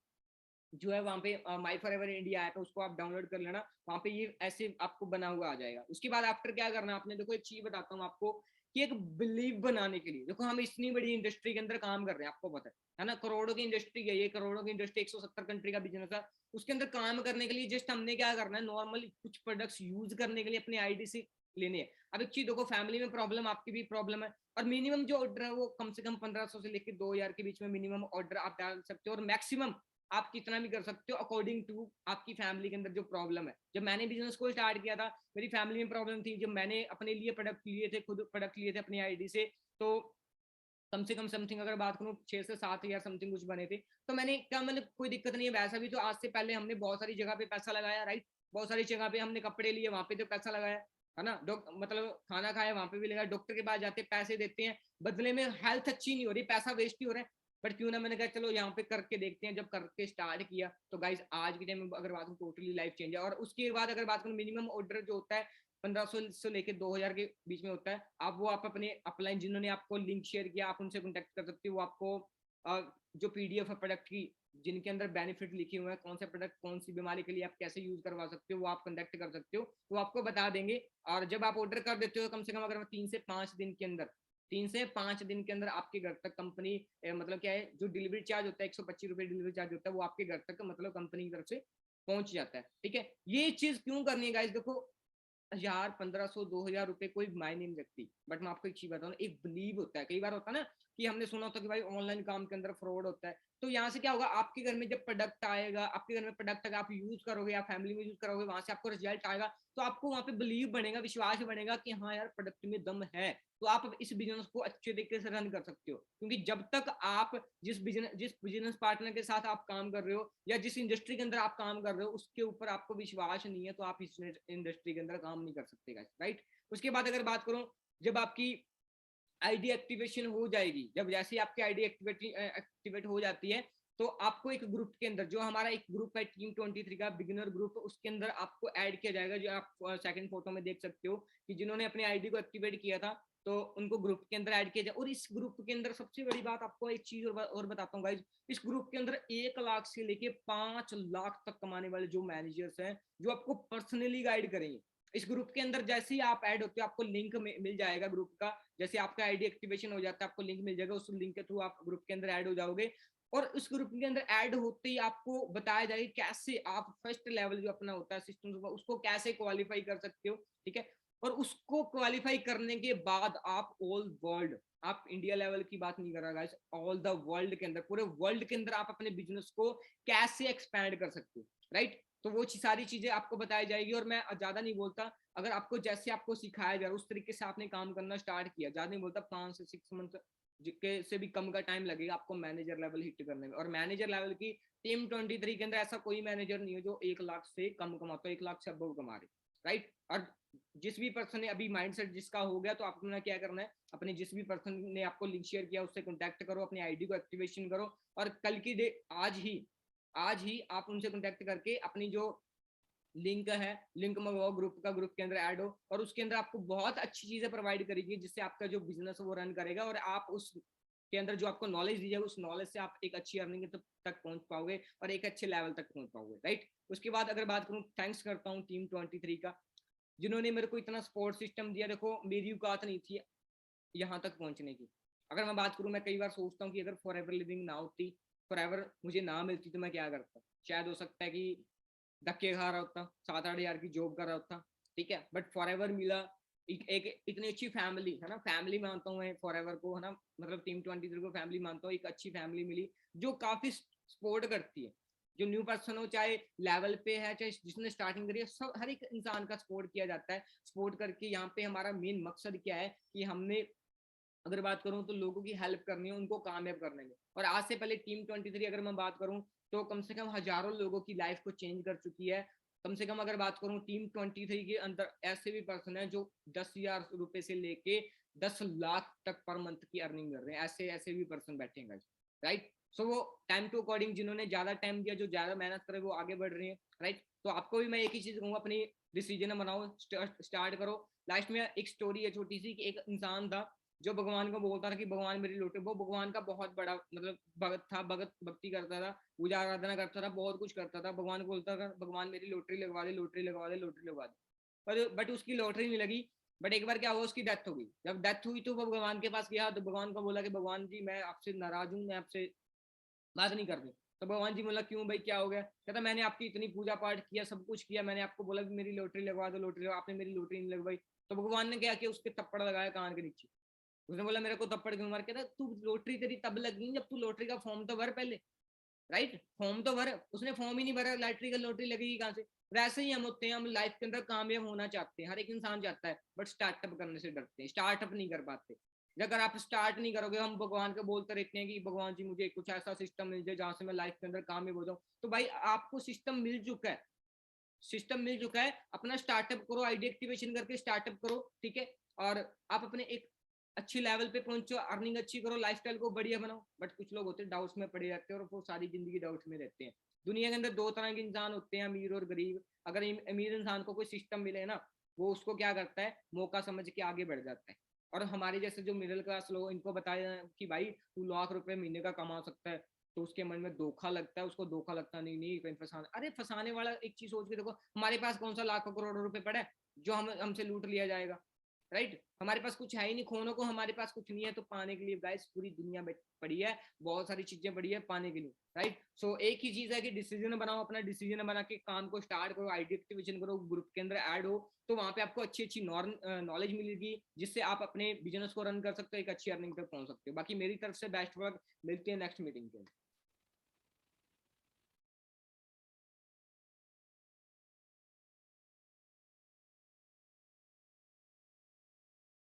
जो है वहाँ पे माई फॉर एवर इंडिया ऐप है, उसको आप डाउनलोड कर लेना। वहाँ पे ये ऐसे आपको बना हुआ आ जाएगा। उसके बाद आफ्टर क्या करना है आपने, देखो एक चीज बताता हूँ आपको कि एक बिलीव बनाने के लिए, देखो हम इतनी बड़ी इंडस्ट्री के अंदर काम कर रहे हैं, आपको पता है ना, करोड़ों की इंडस्ट्री है ये, करोड़ों की इंडस्ट्री, 170 कंट्री का बिजनेस है। उसके अंदर काम करने के लिए जस्ट हमने क्या करना है, नॉर्मली कुछ प्रोडक्ट्स यूज करने के लिए अपनी आईडी से लेने हैं। अब एक चीज देखो, फैमिली में प्रॉब्लम, आपकी भी प्रॉब्लम है, और मिनिमम जो ऑर्डर है वो कम से कम 1500 से लेकर 2000 के बीच में मिनिमम ऑर्डर आप डाल सकते हो, और मैक्सिमम आप कितना भी कर सकते हो अकॉर्डिंग टू आपकी फैमिली के अंदर जो प्रॉब्लम है। जब मैंने बिजनेस को स्टार्ट किया था, मेरी फैमिली में प्रॉब्लम थी, जब मैंने अपने लिए प्रोडक्ट लिए थे, खुद प्रोडक्ट लिए थे अपनी आईडी से, तो कम से कम समथिंग अगर बात करूं 6 से 7 हजार समथिंग कुछ बने थे। तो मैंने क्या, मतलब कोई दिक्कत नहीं है, वैसा भी तो आज से पहले हमने बहुत सारी जगह पे पैसा लगाया, राइट। बहुत सारी जगह पे हमने कपड़े लिए, वहां पे तो पैसा लगाया, है ना। मतलब खाना खाया वहां पे भी लगाया, डॉक्टर के पास जाते पैसे देते हैं, बदले में हेल्थ अच्छी नहीं हो रही, पैसा वेस्ट ही हो रहा है। बट क्यों ना, मैंने कहा चलो यहाँ पे करके देखते हैं। जब करके स्टार्ट किया तो गाइज आज के टाइम में अगर बात करूँ टोटली लाइफ चेंज है। और उसके बाद अगर बात करूँ मिनिमम ऑर्डर जो होता है 1500 से लेके 2000 के बीच में होता है। आप अपने अपलाइन जिन्होंने आपको लिंक शेयर किया आप उनसे कॉन्टेक्ट कर सकते हो। वो आपको जो पीडीएफ है प्रोडक्ट की जिनके अंदर बेनिफिट लिखे हुए हैं, कौन सा प्रोडक्ट कौन सी बीमारी के लिए आप कैसे यूज करवा सकते हो, वो आप कॉन्टेक्ट कर सकते हो, वो आपको बता देंगे। और जब आप ऑर्डर कर देते हो कम से कम अगर 3 से 5 दिन के अंदर 3 से 5 दिन के अंदर आपके घर तक कंपनी मतलब क्या है, जो डिलीवरी चार्ज होता है 125 रुपए डिलीवरी चार्ज होता है, वो आपके घर तक मतलब कंपनी की तरफ से पहुंच जाता है। ठीक है, ये चीज क्यों करनी है गाइस, देखो 1000 1500 2000 रुपए कोई मायने नहीं रखती। बट मैं आपको एक चीज बताऊं, एक बिलीव होता है। कई बार होता है ना कि हमने सुना होता है कि भाई ऑनलाइन काम के अंदर फ्रॉड होता है। तो यहाँ से क्या होगा, आपके घर में जब प्रोडक्ट आएगा, आपके घर में प्रोडक्ट अगर आप यूज करोगे या फैमिली में यूज करोगे, वहां से आपको रिजल्ट आएगा, तो आपको वहां पे बिलीव बनेगा, विश्वास बनेगा कि हाँ यार प्रोडक्ट में दम है। तो आप इस बिजनेस को अच्छे तरीके से रन कर सकते हो। क्योंकि जब तक आप जिस बिजनेस पार्टनर के साथ आप काम कर रहे हो या जिस इंडस्ट्री के अंदर आप काम कर रहे हो उसके ऊपर आपको विश्वास नहीं है, तो आप इस इंडस्ट्री के अंदर काम नहीं कर सकते गाइस, राइट। उसके बाद अगर बात करूं, जब आपकी आईडी एक्टिवेशन हो जाएगी, जब जैसे ही आपकी आईडी एक्टिवेट हो जाती है, तो आपको एक ग्रुप के अंदर, जो हमारा एक ग्रुप है टीम 23 का बिगिनर ग्रुप, उसके अंदर आपको ऐड किया जाएगा। जो आप सेकंड फोटो में देख सकते हो कि जिन्होंने अपने आईडी को एक्टिवेट किया था तो उनको ग्रुप के अंदर ऐड किया जाए। और इस ग्रुप के अंदर सबसे बड़ी बात आपको एक चीज और बताता हूँ गाइज, इस ग्रुप के अंदर 1 लाख से लेके 5 लाख तक कमाने वाले जो मैनेजर्स हैं, जो आपको पर्सनली गाइड करेंगे। इस ग्रुप के अंदर जैसे ही आप ऐड होते हो आपको लिंक मिल जाएगा ग्रुप का। जैसे आपका आईडी एक्टिवेशन हो जाता है आपको लिंक मिल जाएगा, उस लिंक के थ्रू आप ग्रुप के अंदर ऐड हो जाओगे। और उस ग्रुप के अंदर ऐड होते ही आपको बताया जाएगा कैसे आप फर्स्ट लेवल जो अपना होता है सिस्टम, उसको कैसे क्वालिफाई कर सकते हो। ठीक है, और उसको क्वालिफाई करने के बाद आप ऑल वर्ल्ड, आप इंडिया लेवल की बात नहीं कर रहा गाइस, ऑल द वर्ल्ड के अंदर, पूरे वर्ल्ड के अंदर आप अपने बिजनेस को कैसे एक्सपैंड कर सकते हो, राइट। तो वो सारी चीजें आपको बताई जाएगी। और मैं ज्यादा नहीं बोलता, अगर आपको जैसे आपको सिखाया जा रहा है उस तरीके से आपने काम करना स्टार्ट किया, ज्यादा नहीं बोलता, 5 से 6 मंथ के से भी कम का टाइम लगेगा आपको मैनेजर लेवल हिट करने में। और मैनेजर लेवल की टीम 23 के अंदर ऐसा कोई मैनेजर नहीं है जो 1 लाख से कम कमाता है, 1 लाख से अबव कमा रहे, राइट। और जिस भी पर्सन ने अभी माइंडसेट जिसका हो गया, तो आपको क्या करना है, अपने जिस भी पर्सन ने आपको लिंक शेयर किया उससे कॉन्टैक्ट करो, अपनी आईडी को एक्टिवेशन करो। और कल की डे आज ही आप उनसे कॉन्टैक्ट करके अपनी जो लिंक है, लिंक मंगवाओ ग्रुप का, ग्रुप के अंदर ऐड हो। और उसके अंदर आपको बहुत अच्छी चीजें प्रोवाइड करेगी जिससे आपका जो बिजनेस है वो रन करेगा। और आप उस के अंदर जो आपको नॉलेज दी जाएगी उस नॉलेज से आप एक अच्छी अर्निंग तक पहुंच पाओगे और एक अच्छे लेवल तक पहुंच पाओगे, राइट। उसके बाद अगर बात करूं, थैंक्स करता हूं टीम 23 का, जिन्होंने मेरे को इतना सपोर्ट सिस्टम दिया। देखो मेरी औकात नहीं थी यहाँ तक पहुंचने की। अगर मैं बात करूं, मैं कई बार सोचता हूँ कि अगर फॉरएवर लिविंग ना होती, फॉरएवर मुझे ना मिलती, तो मैं क्या करता। शायद हो सकता है कि धक्के खा रहा होता, 7-8 हज़ार की जॉब कर रहा होता, ठीक है। बट फॉरएवर मिला, एक इतनी अच्छी फैमिली है ना, फैमिली मानता हूँ मैं फॉरएवर को, है ना, मतलब टीम 23 को फैमिली मानता हूँ। एक अच्छी फैमिली मिली जो काफी सपोर्ट करती है, जो न्यू पर्सन हो, चाहे लेवल पे है, चाहे जिसने स्टार्टिंग करी है, सब हर एक इंसान का सपोर्ट किया जाता है। सपोर्ट करके यहाँ पे हमारा मेन मकसद क्या है कि हमने, अगर बात करूं तो लोगों की हेल्प करनी है, उनको कामयाब करने में। और आज से पहले टीम 23 अगर मैं बात करूं तो कम से कम हजारों लोगों की लाइफ को चेंज कर चुकी है। कम से कम अगर बात करूं टीम 23 के अंदर ऐसे भी पर्सन है जो 10,000 रुपए से लेके 10 लाख तक पर मंथ की अर्निंग कर रहे हैं। ऐसे भी पर्सन बैठे हैं, राइट। सो वो टाइम टू अकॉर्डिंग जिन्होंने ज्यादा टाइम दिया, जो ज्यादा मेहनत करे, वो आगे बढ़ रहे हैं, राइट। तो आपको भी मैं एक ही चीज कहूंगा, अपनी डिसीजन बनाओ, स्टार्ट करो। लास्ट में एक स्टोरी है छोटी सी, कि एक इंसान था जो भगवान को बोलता था कि भगवान मेरी लॉटरी, वो भगवान का बहुत बड़ा मतलब भगत था, भक्ति करता था, पूजा आराधना करता था, बहुत कुछ करता था। भगवान को बोलता था भगवान मेरी लॉटरी लगवा दे, लॉटरी लगवा दे, लॉटरी लगवा दे। बट उसकी लॉटरी नहीं लगी। बट एक बार क्या हुआ, उसकी डेथ हो गई। जब डेथ हुई तो वो भगवान के पास गया, तो भगवान को बोला कि भगवान जी मैं आपसे नाराज हूँ, मैं आपसे बात नहीं करती। तो भगवान जी बोला क्यों भाई, क्या हो गया? कहता मैंने आपकी इतनी पूजा पाठ किया, सब कुछ किया, मैंने आपको बोला कि मेरी लॉटरी लगवा दो, लॉटरी, आपने मेरी लॉटरी नहीं लगवाई। तो भगवान ने क्या किया, उसके थप्पड़ लगाया कान के नीचे। उसने बोला मेरे को थप्पड़ क्यों मार? कहता तू लॉटरी तेरी तब लगी जब तू लॉटरी का फॉर्म तो भर पहले, राइट। फॉर्म तो भर, उसने फॉर्म ही नहीं भरा, लॉटरी का लॉटरी लगेगी कहाँ से? वैसे ही हम होते हैं, हम लाइफ के अंदर कामयाब होना चाहते हैं, हर एक इंसान चाहता है, बट स्टार्टअप करने से डरते हैं, स्टार्टअप नहीं कर पाते। अगर आप स्टार्ट नहीं करोगे, हम भगवान को बोलते रहते हैं कि भगवान जी मुझे कुछ ऐसा सिस्टम मिल जाए जहाँ से मैं लाइफ के अंदर कामयाब हो जाऊँ। तो भाई आपको सिस्टम मिल चुका है, सिस्टम मिल चुका है, अपना स्टार्टअप करो, आईडी एक्टिवेशन करके स्टार्टअप करो, ठीक है। और आप अपने एक अच्छी लेवल पे पहुंचो, अर्निंग अच्छी करो, लाइफस्टाइल को बढ़िया बनाओ। बट कुछ लोग होते हैं डाउट्स में पड़े रहते हैं और वो सारी जिंदगी डाउट्स में रहते हैं। दुनिया के अंदर दो तरह के इंसान होते हैं, अमीर और गरीब। अगर अमीर इंसान को कोई सिस्टम मिले ना, वो उसको क्या करता है, मौका समझ के आगे बढ़ जाता है। और हमारे जैसे जो मिडिल क्लास लोग, इनको बताया कि भाई तू लाख रुपए महीने का कमा सकता है, तो उसके मन में धोखा लगता है, उसको धोखा लगता नहीं, नहीं कहीं फंसाना। अरे फंसाने वाला एक चीज सोच के देखो, हमारे पास कौन सा लाखों करोड़ों रुपए पड़ा है जो हमसे लूट लिया जाएगा, राइट? हमारे पास कुछ है ही नहीं, खोने को हमारे पास कुछ नहीं है, तो पाने के लिए गाइस पूरी दुनिया पड़ी है, बहुत सारी चीजें पड़ी है पाने के लिए, राइट? सो एक ही चीज है कि डिसीजन बनाओ, अपना डिसीजन बना के काम को स्टार्ट करो, आइडिया एक्टिवेशन करो, ग्रुप के अंदर ऐड हो, तो वहां पे आपको अच्छी अच्छी नॉलेज मिलेगी, जिससे आप अपने बिजनेस को रन कर सकते हो, एक अच्छी अर्निंग तक पहुंच सकते हो। बाकी मेरी तरफ से बेस्ट वर्क, मिलते हैं नेक्स्ट मीटिंग के अंदर।